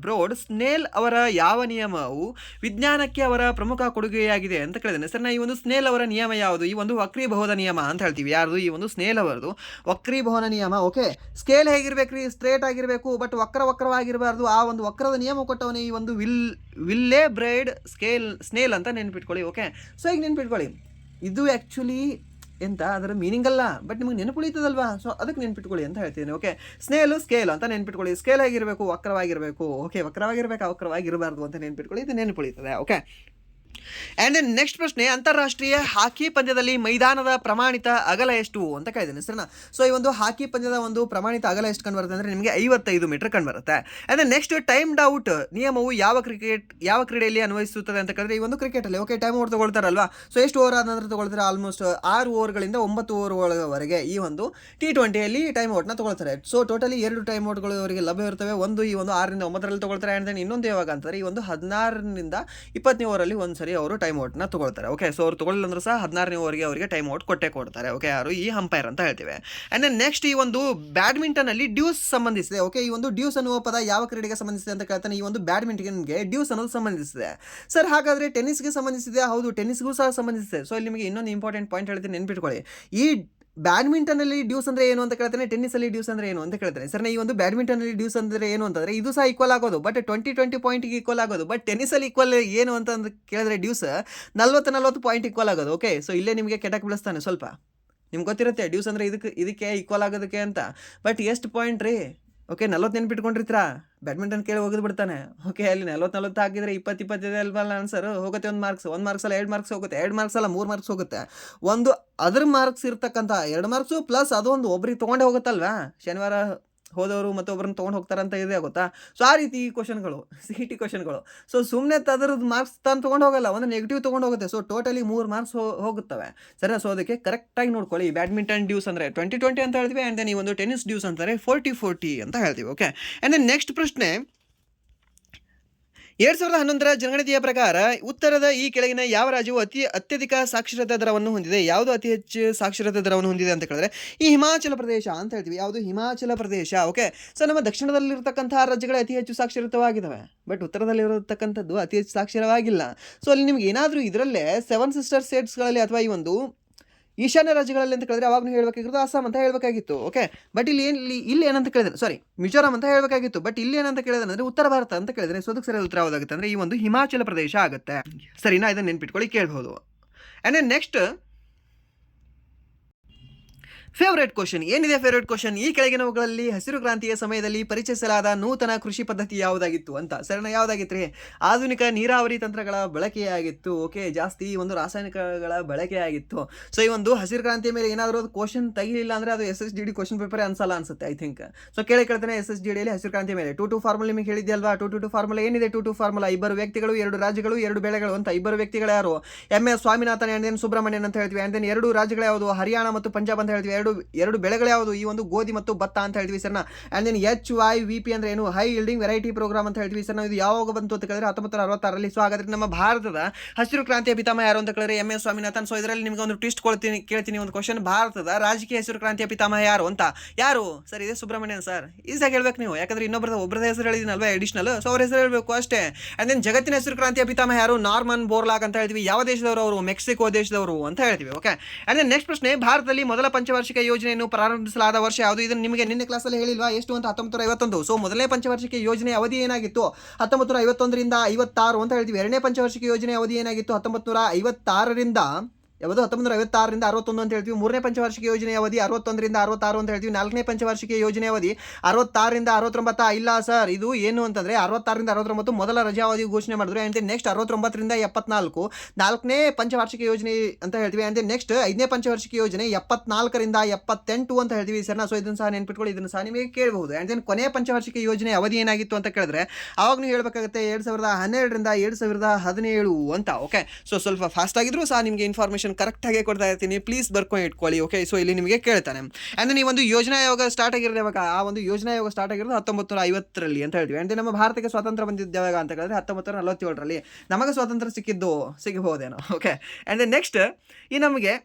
ಬ್ರೋಡ್ ಸ್ನೇಲ್ ಅವರ ಯಾವ ನಿಯಮವು ವಿಜ್ಞಾನಕ್ಕೆ ಅವರ ಪ್ರಮುಖ ಕೊಡುಗೆಯಾಗಿದೆ ಅಂತ ಕೇಳಿದ್ದೇನೆ ಸರ್. ಈ ಒಂದು ಸ್ನೇಲ್ ಅವರ ನಿಯಮ ಯಾವುದು? ಈ ಒಂದು ವಕ್ರೀಭವನ ನಿಯಮ ಅಂತ ಹೇಳ್ತೀವಿ. ಯಾರ್ದು? ಈ ಒಂದು ಸ್ನೇಲ್ ಅವರದು ವಕ್ರೀಭವನ ನಿಯಮ. ಓಕೆ, ಸ್ಕೇಲ್ ಹೇಗಿರ್ಬೇಕ್ರಿ? ಸ್ಟ್ರೇಟ್ ಆಗಿರಬೇಕು, ಬಟ್ ವಕ್ರವಾಗಿರಬಾರ್ದು. ಆ ಒಂದು ವಕ್ರದ ನಿಯಮ ಕೊಟ್ಟವನೇ ಈ ಒಂದು ವಿಲ್ಲೆ ಬ್ರೈಡ್ ಸ್ನೇಲ್ ಅಂತ ನೆನ್ಪಿಟ್ಕೊಳ್ಳಿ. ಓಕೆ, ಸೊ ಈಗ ನೆನ್ಪಿಟ್ಕೊಳ್ಳಿ, ಇದು ಆ್ಯಕ್ಚುಲಿ ಎಂತ ಅದರ ಮೀನಿಂಗ್ ಅಲ್ಲ, ಬಟ್ ನಿಮಗೆ ನೆನಪುಳಿತದಲ್ವಾ, ಸೊ ಅದಕ್ಕೆ ನೆನ್ಪಿಟ್ಕೊಳ್ಳಿ ಅಂತ ಹೇಳ್ತೀನಿ. ಓಕೆ, ಸ್ಕೇಲ್ ಅಂತ ನೆನ್ಪಿಟ್ಕೊಳ್ಳಿ. ಸ್ಕೇಲ್ ಆಗಿರಬೇಕು, ವಕ್ರವಾಗಿರಬೇಕು. ಓಕೆ, ವಕ್ರವಾಗಿರಬಾರ್ದು ಅಂತ ನೆನ್ಪಿಟ್ಕೊಳ್ಳಿ, ಇದು ನೆನಪುಳಿತದೆ. ಓಕೆ, ಆ್ಯಂಡ್ ದೆನ್ ನೆಕ್ಸ್ಟ್ ಪ್ರಶ್ನೆ, ಅಂತಾರಾಷ್ಟ್ರೀಯ ಹಾಕಿ ಪಂದ್ಯದಲ್ಲಿ ಮೈದಾನದ ಪ್ರಮಾಣಿತ ಅಗಲ ಎಷ್ಟು ಅಂತ ಕೇಳಿದ್ದೇನೆ ಸರಿನಾ. ಸೊ ಈ ಒಂದು ಹಾಕಿ ಪಂದ್ಯದ ಒಂದು ಪ್ರಮಾಣಿತ ಅಗಲ ಎಷ್ಟು ಕಂಡುಬರುತ್ತೆ ಅಂದರೆ ನಿಮಗೆ 55 ಮೀಟರ್ ಕಂಡುಬರುತ್ತೆ. And then next, timed out ನಿಯಮವು ಯಾವ ಕ್ರೀಡೆಯಲ್ಲಿ ಅನ್ವಯಿಸುತ್ತದೆ ಅಂತ ಕೇಳಿದ್ರೆ ಈ ಒಂದು ಕ್ರಿಕೆಟಲ್ಲಿ. ಓಕೆ, ಟೈಮ್ ಔಟ್ ತಗೊಳ್ತಾರಲ್ವಾ, ಸೊ ಎಷ್ಟು ಓವರ್ ಆದ ನಂತರ ತಗೊಳ್ತಾರೆ? ಆಲ್ಮೋಸ್ಟ್ 6 ಓವರ್ಗಳಿಂದ 9 ಓವರ್ವರೆಗೆ ಈ ಒಂದು T20ಯಲ್ಲಿ ಟೈಮ್ ಔಟ್ನ ತಗೊಳ್ತಾರೆ. ಸೊ ಟೋಟಲಿ 2 ಟೈಮ್ ಔಟ್ಗಳು ಅವರಿಗೆ ಲಭ್ಯ ಇರ್ತವೆ. ಒಂದು ಈ ಒಂದು 6ರಿಂದ 9ರಲ್ಲಿ ತಗೊಳ್ತಾರೆ. ಆ್ಯಂಡ್ ದೆನ್ ಇನ್ನೊಂದು ಯಾವಾಗ ಅಂತಾರೆ, ಈ ಒಂದು 16ರಿಂದ 20ನೇ ಓವರಲ್ಲಿ ಒಂದ್ಸರಿ ಅವರು ಟೈಮ್ ಔಟ್ನ ತಗೊಳ್ತಾರೆ. ಓಕೆ, ಸೊ ಅವ್ರು ತಗೊಳ್ಳಿಲ್ಲ ಅಂದ್ರೆ ಸಹ 16ನೇ ಓವರ್ಗೆ ಅವರಿಗೆ ಟೈಮ್ ಔಟ್ ಕೊಡ್ತಾರೆ. ಓಕೆ, ಯಾರು? ಈ ಅಂಪೈರ್ ಅಂತ ಹೇಳ್ತೇವೆ. ಆ್ಯಂಡ್ ದೆನ್ ನೆಕ್ಸ್ಟ್, ಈ ಒಂದು ಬ್ಯಾಡ್ಮಿಂಟನ್ ಅಲ್ಲಿ ಡ್ಯೂಸ್ ಸಂಬಂಧಿಸಿದೆ. ಓಕೆ, ಈ ಒಂದು ಡ್ಯೂಸ್ ಅನ್ನುವ ಪದ ಯಾವ ಕ್ರೀಡೆಗೆ ಸಂಬಂಧಿಸಿದೆ ಅಂತ ಕೇಳ್ತಾನೆ. ಈ ಒಂದು ಬ್ಯಾಡ್ಮಿಂಟನ್ಗೆ ಡ್ಯೂಸ್ ಅನ್ನೋದು ಸಂಬಂಧಿಸಿದೆ. ಸರ್ ಹಾಗಾದ್ರೆ ಟೆನ್ನಿಸ್ಗೆ ಸಂಬಂಧಿಸಿದೆ? ಹೌದು, ಟೆನ್ನಿಸ್ಗೂ ಸಹ ಸಂಬಂಧಿಸಿದೆ. ಸೊ ಇಲ್ಲಿ ನಿಮಗೆ ಇನ್ನೊಂದು ಇಂಪಾರ್ಟೆಂಟ್ ಪಾಯಿಂಟ್ ಹೇಳ್ತೀನಿ, ನೆನ್ಪಿಟ್ಕೊಳ್ಳಿ. ಈ ಬ್ಯಾಡ್ಮಿಂಟನಲ್ಲಿ ಡ್ಯೂಸ್ ಅಂದರೆ ಏನು ಅಂತ ಕೇಳ್ತಾನೆ, ಟೆನ್ನಿಸಲ್ಲಿ ಡ್ಯೂಸ್ ಅಂದರೆ ಏನು ಅಂತ ಕೇಳ್ತಾನೆ. ಸರ್ ಈ ಒಂದು ಬ್ಯಾಡ್ಮಿಂಟನಲ್ಲಿ ಡ್ಯೂಸ್ ಅಂದರೆ ಏನು ಅಂತಂದರೆ ಇದು ಸಹ ಈಕ್ವಲ್ ಆಗೋದು, ಬಟ್ 20 ಪಾಯಿಂಟ್ಗೆ ಈಕ್ವಲ್ ಆಗೋದು. ಬಟ್ ಟೆನ್ನಿಸಲ್ಲಿ ಈಕ್ವಲ್ ಏನು ಅಂತ ಕೇಳಿದ್ರೆ ಡ್ಯೂಸ್ 40 ಪಾಯಿಂಟ್ ಈಕ್ವಲ್ ಆಗೋದು. ಓಕೆ, ಸೊ ಇಲ್ಲೇ ನಿಮಗೆ ಕೆಟಕ್ ಬಿಡಿಸ್ತಾನೆ ಸ್ವಲ್ಪ. ನಿಮ್ಗೆ ಗೊತ್ತಿರುತ್ತೆ ಡ್ಯೂಸ್ ಅಂದರೆ ಇದಕ್ಕೆ ಈಕ್ವಲ್ ಆಗೋದಕ್ಕೆ ಅಂತ, ಬಟ್ ಎಷ್ಟು ಪಾಯಿಂಟ್ ರೀ? ಓಕೆ, 40 ನೆನ್ಪಿಟ್ಕೊಂಡಿರ್ತೀರಾ? ಬ್ಯಾಡ್ಮಿಂಟನ್ ಕೇಳಿ ಹೋಗೋದು ಬಿಡ್ತಾನೆ. ಓಕೆ, ಅಲ್ಲಿ 40 ಹಾಕಿದರೆ 20 ಅಲ್ವಲ್ಲ ಆನ್ಸರ್ ಹೋಗುತ್ತೆ. ಒಂದು ಮಾರ್ಕ್ಸ್ ಅಲ್ಲ 2 ಮಾರ್ಕ್ಸ್ ಹೋಗುತ್ತೆ, 2 ಮಾರ್ಕ್ಸ್ ಅಲ್ಲ 3 ಮಾರ್ಕ್ಸ್ ಹೋಗುತ್ತೆ. ಒಂದು ಅದ್ರ ಮಾರ್ಕ್ಸ್ ಇರ್ತಕ್ಕಂಥ 2 ಮಾರ್ಕ್ಸು ಪ್ಲಸ್ ಅದೊಂದು ಒಬ್ರಿಗೆ ತೊಗೊಂಡೇ ಹೋಗುತ್ತಲ್ವಾ, ಶನಿವಾರ ಹೋದವರು ಮತ್ತೊಬ್ಬರನ್ನ ತೊಗೊಂಡು ಹೋಗ್ತಾರಂತ ಇದೆ ಗೊತ್ತಾ. ಸೊ ಆ ರೀತಿ ಕ್ವಶನ್ಗಳು CET ಕ್ವಶನ್ಗಳು. ಸೊ ಸುಮ್ಮನೆ ಅದ್ರದ್ದು ಮಾರ್ಕ್ಸ್ ತಾನು ತೊಗೊಂಡು ಹೋಗಲ್ಲ, ಒಂದು ನೆಗೆಟಿವ್ ತೊಗೊಂಡು ಹೋಗುತ್ತೆ. ಸೊ ಟೋಟಲಿ 3 ಮಾರ್ಕ್ಸ್ ಹೋಗುತ್ತವೆ ಸರಿನಾ. ಸೊ ಅದಕ್ಕೆ ಕರೆಕ್ಟಾಗಿ ನೋಡ್ಕೊಳ್ಳಿ. ಬ್ಯಾಡ್ಮಿಂಟನ್ ಡ್ಯೂಸ್ ಅಂದರೆ 20 ಅಂತ ಹೇಳ್ತೀವಿ. ಆ್ಯಂಡ್ ದೆನ್ ಈ ಒಂದು ಟೆನ್ನಿಸ್ ಡ್ಯೂಸ್ ಅಂತಾರೆ 40 ಅಂತ ಹೇಳ್ತೀವಿ. ಓಕೆ, ಆ್ಯಂಡ್ ದೆನ್ ನೆಕ್ಸ್ಟ್ ಪ್ರಶ್ನೆ, 2011ರ ಜನಗಣತಿಯ ಪ್ರಕಾರ ಉತ್ತರದ ಈ ಕೆಳಗಿನ ಯಾವ ರಾಜ್ಯವು ಅತ್ಯಧಿಕ ಸಾಕ್ಷರತಾ ದರವನ್ನು ಹೊಂದಿದೆ? ಯಾವುದು ಅತಿ ಹೆಚ್ಚು ಸಾಕ್ಷರತಾ ದರವನ್ನು ಹೊಂದಿದೆ ಅಂತ ಕೇಳಿದ್ರೆ ಈ ಹಿಮಾಚಲ ಪ್ರದೇಶ ಅಂತ ಹೇಳ್ತೀವಿ. ಯಾವುದು? ಹಿಮಾಚಲ ಪ್ರದೇಶ. ಓಕೆ, ಸೊ ನಮ್ಮ ದಕ್ಷಿಣದಲ್ಲಿರತಕ್ಕಂತಹ ರಾಜ್ಯಗಳೇ ಅತಿ ಹೆಚ್ಚು ಸಾಕ್ಷರತವಾಗಿದ್ದಾವೆ, ಬಟ್ ಉತ್ತರದಲ್ಲಿರತಕ್ಕಂಥದ್ದು ಅತಿ ಹೆಚ್ಚು ಸಾಕ್ಷರವಾಗಿಲ್ಲ. ಸೊ ಅಲ್ಲಿ ನಿಮ್ಗೆ ಏನಾದರೂ ಇದರಲ್ಲೇ 7 ಸಿಸ್ಟರ್ ಸ್ಟೇಟ್ಸ್ಗಳಲ್ಲಿ ಅಥವಾ ಈ ಒಂದು ಈಶಾನ್ಯ ರಾಜ್ಯಗಳಲ್ಲಿ ಅಂತ ಕೇಳಿದ್ರೆ ಅವಾಗ ನೀವು ಹೇಳಬೇಕಾಗಿರೋದು ಅಸ್ಸಾಂ ಅಂತ ಹೇಳಬೇಕಾಗಿತ್ತು. ಓಕೆ, ಬಟ್ ಇಲ್ಲಿ ಏನಂತ ಕೇಳಿದ್ರೆ ಮಿಜೋರಾಂ ಅಂತ ಹೇಳಬೇಕಾಗಿತ್ತು, ಬಟ್ ಇಲ್ಲಿ ಏನಂತ ಕೇಳಿದ್ರೆ ಅಂದರೆ ಉತ್ತರ ಭಾರತ ಅಂತ ಕೇಳಿದ್ರೆ ಸೊ ಅದಕ್ಕೆ ಸರಿಯಾದ ಉತ್ತರ ಯಾವುದಾಗುತ್ತೆ ಅಂದರೆ ಈ ಒಂದು ಹಿಮಾಚಲ ಪ್ರದೇಶ ಆಗುತ್ತೆ. ಸರಿನಾ? ಇದನ್ನು ನೆನ್ಪಿಟ್ಕೊಳ್ಳಿ, ಕೇಳ್ಬೋದು. ಆ್ಯಂಡ್ ನೆಕ್ಸ್ಟ್ ಫೇವ್ರೇಟ್ ಕ್ವಶನ್ ಏನಿದೆ? ಫೇವ್ರೇಟ್ ಕ್ವಶನ್ ಈ ಕೆಳಗಿನವುಗಳಲ್ಲಿ ಹಸಿರು ಕ್ರಾಂತಿಯ ಸಮಯದಲ್ಲಿ ಪರಿಚಯಿಸಲಾದ ನೂತನ ಕೃಷಿ ಪದ್ಧತಿ ಯಾವುದಾಗಿತ್ತು ಅಂತ. ಸರಿನಾ? ಯಾವುದಾಗಿತ್ತು ರೀ? ಆಧುನಿಕ ನೀರಾವರಿ ತಂತ್ರಗಳ ಬಳಕೆಯಾಗಿತ್ತು. ಓಕೆ, ಜಾಸ್ತಿ ಒಂದು ರಾಸಾಯನಿಕಗಳ ಬಳಕೆಯಾಗಿತ್ತು. ಸೊ ಈ ಒಂದು ಹಸಿರು ಕ್ರಾಂತಿಯ ಮೇಲೆ ಏನಾದರೂ ಅದು ಕ್ವಶನ್ ತೆಗಿಲಿಲ್ಲ ಅಂದರೆ ಅದು SSGD ಕ್ವಶನ್ ಪೇಪರ್ ಅನ್ಸಲ್ಲ ಅನ್ಸುತ್ತೆ ಐ ಥಿಂಕ್. ಸೊ ಕೇಳ್ತಾನೆ SSGDಯಲ್ಲಿ ಹಸಿರು ಕ್ರಾಂತಿಯ ಮೇಲೆ 2-2 ಫಾರ್ಮುಲಾ ನಿಮಗೆ ಹೇಳಿದ್ಯಲ್ವಾ? 2-2 ಫಾರ್ಮುಲಾ ಏನಿದೆ? 2-2 ಫಾರ್ಮುಲಾ 2 ವ್ಯಕ್ತಿಗಳು 2 ರಾಜ್ಯಗಳು 2 ಬೆಳೆಗಳು ಅಂತ. 2 ವ್ಯಕ್ತಿಗಳು ಯಾರು? MS Swaminathan and then Subrahmanyan ಅಂತ ಹೇಳ್ತೀವಿ. ಆ್ಯಂಡ್ ದೆನ್ 2 ರಾಜ್ಯಗಳು ಯಾವುದು? ಹರಿಯಾಣ ಮತ್ತು ಪಂಜಾಬ್ ಅಂತ ಹೇಳ್ತೀವಿ. ಎರಡು ಬೆಳೆಗಳು ಯಾವುದು? ಈ ಒಂದು ಗೋಧಿ ಮತ್ತು ಭತ್ತ ಅಂತ ಹೇಳ್ತೀವಿ ಸರ್ನ. ಆ್ಯಂಡ್ ದೆನ್ HYVP ಅಂದ್ರೆ ಏನು? ಹೈ ಇಲ್ಡಿಂಗ್ ವೆರೈಟಿ ಪ್ರೋಗ್ರಾಮ್ ಅಂತ ಹೇಳ್ತೀವಿ ಸರ್. ನಾವು ಇದು ಯಾವಾಗ ಬಂತು ಅಂತ ಕೇಳಿದ್ರೆ 1966ರಲ್ಲಿ. ಸೊ ಹಾಗಾದ್ರೆ ನಮ್ಮ ಭಾರತದ ಹಸಿರು ಕ್ರಾಂತಿಯ ಪಿತಾಮಹ ಯಾರು ಅಂತ ಕೇಳಿದ್ರೆ MS ಸ್ವಾಮಿನಾಥನ್. ಸೊ ಇದರಲ್ಲಿ ನಿಮಗೆ ಒಂದು ಟ್ವಿಸ್ಟ್ ಕೇಳ್ತೀನಿ ಒಂದು ಕ್ವಶನ್. ಭಾರತದ ರಾಜಕೀಯ ಹಸಿರು ಕ್ರಾಂತಿಯ ಪಿತಾಮಹ ಯಾರು ಅಂತ? ಯಾರು ಸರ್? ಇದೆ ಸುಬ್ರಹ್ಮಣ್ಯನ್ ಸರ್. ಈಸಾಗಿ ಹೇಳ್ಬೇಕು ನೀವು, ಯಾಕಂದ್ರೆ ಒಬ್ಬರದ ಹೆಸರು ಹೇಳಿದಿನಲ್ವಾ ಎಡಿಷನಲ್, ಸೊ ಅವ್ರ ಹೆಸರು ಹೇಳಬೇಕು ಅಷ್ಟೇ. ಆ್ಯಂಡ್ ದೆನ್ ಜಗತ್ತಿನ ಹಸಿರು ಕ್ರಾಂತಿಯ ಪಿತಾಮಹ ಯಾರು? ನಾರ್ಮನ್ ಬೋರ್ಲಾಗ್ ಅಂತ ಹೇಳ್ತೀವಿ. ಯಾವ ದೇಶದವರು ಅವರು? ಮೆಕ್ಸಿಕೋ ದೇಶದವರು ಅಂತ ಹೇಳ್ತೀವಿ. ಓಕೆ, ಆ್ಯಂಡ್ ದೆನ್ ನೆಕ್ಸ್ಟ್ ಪ್ರಶ್ನೆ, ಭಾರತದಲ್ಲಿ ಮೊದಲ ಪಂಚವಾರ್ಷಿಕ ಯೋಜನೆಯನ್ನು ಪ್ರಾರಂಭಿಸಲಾದ ವರ್ಷ ಯಾವುದು? ಇದನ್ನು ನಿಮಗೆ ನಿನ್ನೆ ಕ್ಲಾಸಲ್ಲಿ ಹೇಳಿಲ್ವಾ? ಎಷ್ಟು ಅಂತ? 1951. ಸೊ ಮೊದಲನೇ ಪಂಚವಾರ್ಷಿಕ ಯೋಜನೆ ಅವಧಿ ಏನಾಗಿತ್ತು? 1951ರಿಂದ 56 ಅಂತ ಹೇಳ್ತೀವಿ. ಎರಡನೇ ಪಂಚವಾರ್ಷಿಕ ಯೋಜನೆ ಅವಧಿ ಏನಾಗಿತ್ತು? 1956ರಿಂದ 61 ಅಂತ ಹೇಳ್ತೀವಿ. ಮೂರನೇ ಪಂಚವಾರ್ಷಿಕ ಯೋಜನೆ ಅವಧಿ 61ರಿಂದ 66 ಅಂತ ಹೇಳ್ತೀವಿ. ನಾಲ್ಕನೇ ಪಂಚವಾರ್ಷಿಕ ಯೋಜನೆ ಅವಧಿ 66ರಿಂದ 69. ಇಲ್ಲ ಸರ್, ಇದು ಏನು ಅಂತಂದ್ರೆ 66ರಿಂದ 69 ಮೊದಲ ರಜಾವಧಿ ಘೋಷಣೆ ಮಾಡಿದ್ರು. ಆ್ಯಂಡ್ ನೆಕ್ಸ್ಟ್ 69ರಿಂದ 74 ನಾಲ್ಕನೇ ಪಂಚವಾರ್ಷಿಕ ಯೋಜನೆ ಅಂತ ಹೇಳ್ತೀವಿ. ಆ್ಯಂಡ್ ನೆಕ್ಸ್ಟ್ 5ನೇ ಪಂಚವಾರ್ಷಿಕ ಯೋಜನೆ 74ರಿಂದ 78 ಅಂತ ಹೇಳ್ತೀವಿ ಸರ್ನ. ಸೊ ಇದನ್ನು ಸಹ ನೆನ್ಪಿಟ್ಕೊಳ್ಳಿ, ಇದನ್ನು ಸಹ ನಿಮಗೆ ಕೇಳಬಹುದು. ಆ್ಯಂಡ್ ದೆನ್ ಕೊನೆಯ ಪಂಚವಾರ್ಷಿಕ ಯೋಜನೆ ಅವಧಿ ಏನಾಗಿತ್ತು ಅಂತ ಕೇಳಿದ್ರೆ ಅವಾಗ ನೀವು ಹೇಳ್ಬೇಕಾಗುತ್ತೆ 2012ರಿಂದ 2017 ಅಂತ. ಓಕೆ, ಸೊ ಸ್ವಲ್ಪ ಫಾಸ್ಟ್ ಆಗಿದ್ರು ಸಹ ನಿಮಗೆ ಇನ್ಫಾರ್ಮೇಷನ್ ಕರೆಕ್ಟಾಗಿ ಕೊಡ್ತಾ ಇರ್ತೀನಿ, ಪ್ಲೀಸ್ ಬರ್ಕೊಂಡು ಇಟ್ಕೊಳ್ಳಿ. ಓಕೆ, ಸೊ ಇಲ್ಲಿ ನಿಮಗೆ ಕೇಳ್ತಾನೆ. ಆ್ಯಂಡ್ ಈ ಒಂದು ಯೋಜನಾ ಆಯೋಗ ಸ್ಟಾರ್ಟ್ ಆಗಿರೋದು ಯಾವಾಗ? ಆ ಒಂದು ಯೋಜನಾ ಆಯೋಗ ಸ್ಟಾರ್ಟ್ ಆಗಿರೋದು 1950ರಲ್ಲಿ ಅಂತ ಹೇಳ್ತೀವಿ. ಆ್ಯಂಡ್ ನಮ್ಮ ಭಾರತಕ್ಕೆ ಸ್ವಾತಂತ್ರ್ಯ ಬಂದಿದ್ದು ಯಾವಾಗ ಅಂತ ಹೇಳಿದ್ರೆ 1947ರಲ್ಲಿ. ನಮಗೆ ಸ್ವಾತಂತ್ರ್ಯ ಸಿಗಬಹುದೇನೋ. ಓಕೆ, ಆ್ಯಂಡ್ ನೆಕ್ಸ್ಟ್ ಈ ನಮಗೆ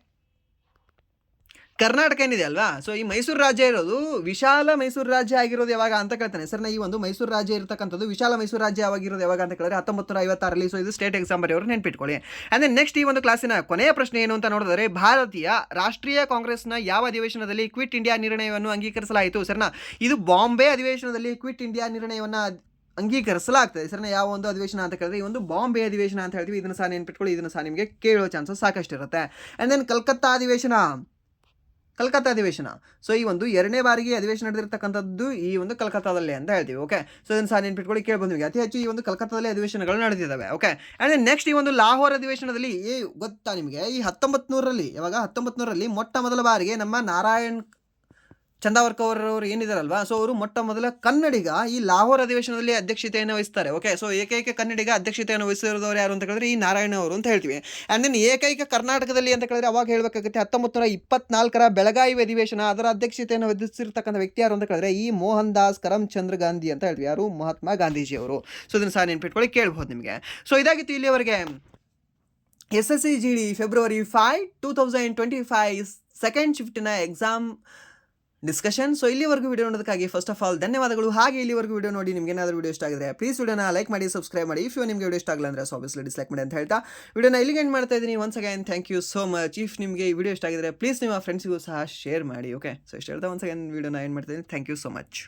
ಕರ್ನಾಟಕ ಏನಿದೆ ಅಲ್ವಾ, ಸೊ ಈ ಮೈಸೂರು ರಾಜ್ಯ ಇರೋದು ವಿಶಾಲ ಮೈಸೂರು ರಾಜ್ಯ ಆಗಿರೋದು ಯಾವಾಗ ಅಂತ ಕೇಳ್ತಾನೆ ಸರ್. ಈ ಒಂದು ಮೈಸೂರು ರಾಜ್ಯ ಇರತಕ್ಕಂಥದ್ದು ವಿಶಾಲ ಮೈಸೂರು ರಾಜ್ಯ ಆಗಿರೋದು ಯಾವಾಗ ಅಂತ ಕೇಳಿದ್ರೆ 1956ರಲ್ಲಿ. ಸೊ ಇದು ಸ್ಟೇಟ್ ಎಕ್ಸಾಮ್ ಬರೆಯೋರು ನೆನ್ಪಿಟ್ಕೊಳ್ಳಿ. ಆ್ಯಂಡ್ ನೆಕ್ಸ್ಟ್ ಈ ಒಂದು ಕ್ಲಾಸಿನ ಕೊನೆಯ ಪ್ರಶ್ನೆ ಏನು ಅಂತ ನೋಡಿದ್ರೆ, ಭಾರತೀಯ ರಾಷ್ಟ್ರೀಯ ಕಾಂಗ್ರೆಸ್ನ ಯಾವ ಅಧಿವೇಶನದಲ್ಲಿ ಕ್ವಿಟ್ ಇಂಡಿಯಾ ನಿರ್ಣಯವನ್ನು ಅಂಗೀಕರಿಸಲಾಯಿತು ಸರ್ನ? ಇದು ಬಾಂಬೆ ಅಧಿವೇಶನದಲ್ಲಿ ಕ್ವಿಟ್ ಇಂಡಿಯಾ ನಿರ್ಣಯವನ್ನು ಅಂಗೀಕರಿಸಲಾಗ್ತದೆ ಸರ್ನ. ಯಾವ ಒಂದು ಅಧಿವೇಶನ ಅಂತ ಕೇಳಿದ್ರೆ ಈ ಒಂದು ಬಾಂಬೆ ಅಧಿವೇಶನ ಅಂತ ಹೇಳ್ತೀವಿ. ಇದನ್ನು ಸಹ ನೆನ್ಪಿಟ್ಕೊಳ್ಳಿ, ಇದನ್ನು ಸಹ ನಿಮಗೆ ಕೇಳೋ ಚಾನ್ಸಸ್ ಸಾಕಷ್ಟು ಇರುತ್ತೆ. ಆ್ಯಂಡ್ ದೆನ್ ಕಲ್ಕತ್ತಾ ಅಧಿವೇಶನ. ಸೊ ಈ ಒಂದು 2ನೇ ಬಾರಿಗೆ ಅಧಿವೇಶನ ನಡೆದಿರ್ತಕ್ಕಂಥದ್ದು ಈ ಒಂದು ಕಲ್ಕತ್ತಾದಲ್ಲಿ ಅಂತ ಹೇಳ್ತೀವಿ. ಓಕೆ, ಸೊ ಇದನ್ನು ಸಹ ನೆನ್ಪಿಟ್ಕೊಳ್ಳಿ, ಕೇಳ್ಬೋದು ನಿಮಗೆ. ಅತಿ ಹೆಚ್ಚು ಈ ಒಂದು ಕಲ್ಕತ್ತಾದಲ್ಲಿ ಅಧಿವೇಶನಗಳು ನಡೆದಿದ್ದಾವೆ. ಓಕೆ, ಆ್ಯಂಡ್ ನೆಕ್ಸ್ಟ್ ಈ ಒಂದು ಲಾಹೋರ್ ಅಧಿವೇಶನದಲ್ಲಿ ಗೊತ್ತಾ ನಿಮಗೆ? ಈ 1900ರಲ್ಲಿ ಮೊಟ್ಟ ಮೊದಲ ಬಾರಿಗೆ ನಮ್ಮ ನಾರಾಯಣ್ ಚಂದಾವರ್ಕರ್ ಅವರು ಏನಿದಾರಲ್ವಾ, ಸೊ ಅವರು ಮೊಟ್ಟ ಮೊದಲ ಕನ್ನಡಿಗ ಈ ಲಾಹೋರ್ ಅಧಿವೇಶನದಲ್ಲಿ ಅಧ್ಯಕ್ಷತೆಯನ್ನು ವಹಿಸ್ತಾರೆ. ಓಕೆ, ಸೊ ಏಕೈಕ ಕನ್ನಡಿಗ ಅಧ್ಯಕ್ಷತೆಯನ್ನು ವಹಿಸಿರೋರು ಯಾರು ಅಂತ ಕೇಳಿದ್ರೆ ಈ ನಾರಾಯಣ ಅವರು ಅಂತ ಹೇಳ್ತೀವಿ. ಆ್ಯಂಡ್ ದೆನ್ ಏಕೈಕ ಕರ್ನಾಟಕದಲ್ಲಿ ಅಂತ ಕೇಳಿದ್ರೆ ಅವಾಗ ಹೇಳಬೇಕಾಗುತ್ತೆ 1924ರ ಬೆಳಗಾವಿ ಅಧಿವೇಶನ, ಅದರ ಅಧ್ಯಕ್ಷತೆಯನ್ನು ವಹಿಸಿರ್ತಕ್ಕಂಥ ವ್ಯಕ್ತಿ ಯಾರು ಅಂತ ಕೇಳಿದ್ರೆ ಈ ಮೋಹನ್ ದಾಸ್ ಕರಮ್ಚಂದ್ರ ಗಾಂಧಿ ಅಂತ ಹೇಳ್ತೀವಿ. ಯಾರು? ಮಹಾತ್ಮ ಗಾಂಧೀಜಿ ಅವರು. ಸೊ ಇದನ್ನು ಸಹ ನೆನ್ಪಿಟ್ಕೊಳ್ಳಿ, ಕೇಳ್ಬೋದು ನಿಮಗೆ. ಸೊ ಇದಾಗಿತ್ತು ಇಲ್ಲಿಯವರೆಗೆ SSCGD ಫೆಬ್ರವರಿ 5, 2025 ಸೆಕೆಂಡ್ ಶಿಫ್ಟಿನ ಎಕ್ಸಾಮ್ ಡಿಸ್ಕಷನ್. ಸೊ ಇಲ್ಲಿವರೆಗೂ ವಿಡಿಯೋ ನೋಡೋದಕ್ಕಾಗಿ ಫಸ್ಟ್ ಆಫ್ ಆಲ್ ಧನ್ಯವಾದಗಳು. ಹಾಗೆ ಇಲ್ಲಿವರೆಗೂ ವಿಡಿಯೋ ನೋಡಿ ನಿಮಗೆ ಏನಾದರೂ ವಿಡಿಯೋ ಇಷ್ಟ ಆಗಿದ್ರೆ ಪ್ಲೀಸ್ ವಿಡಿಯೋನ ಲೈಕ್ ಮಾಡಿ, ಸಬ್ಸ್ಕ್ರೈಬ್ ಮಾಡಿ. ಇಫ್ ನಿಮಗೆ ವಿಡಿಯೋ ಇಷ್ಟ ಆಗಲ್ಲ ಅಂದರೆ ಆಬ್ವಿಯಸ್ಲಿ ಡಿಸ್ಲೈಕ್ ಮಾಡಿ ಅಂತ ಹೇಳ್ತಾ ವಿಡಿಯೋನ ಇಲ್ಲಿಗೆ ಎಂಡ್ ಮಾಡ್ತಾ ಇದ್ದೀನಿ. Once again thank you so much. If ನಿಮಗೆ ಈ ವಿಡಿಯೋ ಇಷ್ಟ ಆಗಿದ್ರೆ ಪ್ಲೀಸ್ ನಿಮ್ಮ ಫ್ರೆಂಡ್ಸ್ಗೂ ಸಹ ಶೇರ್ ಮಾಡಿ. ಓಕೆ, ಸೊ ಇಷ್ಟು ಹೇಳ್ತಾ ಒನ್ಸ್ ಅಗೈನ್ ವಿಡಿಯೋನ ಎಂಡ್ ಮಾಡ್ತಾ ಇದ್ದೀನಿ. Thank you so much.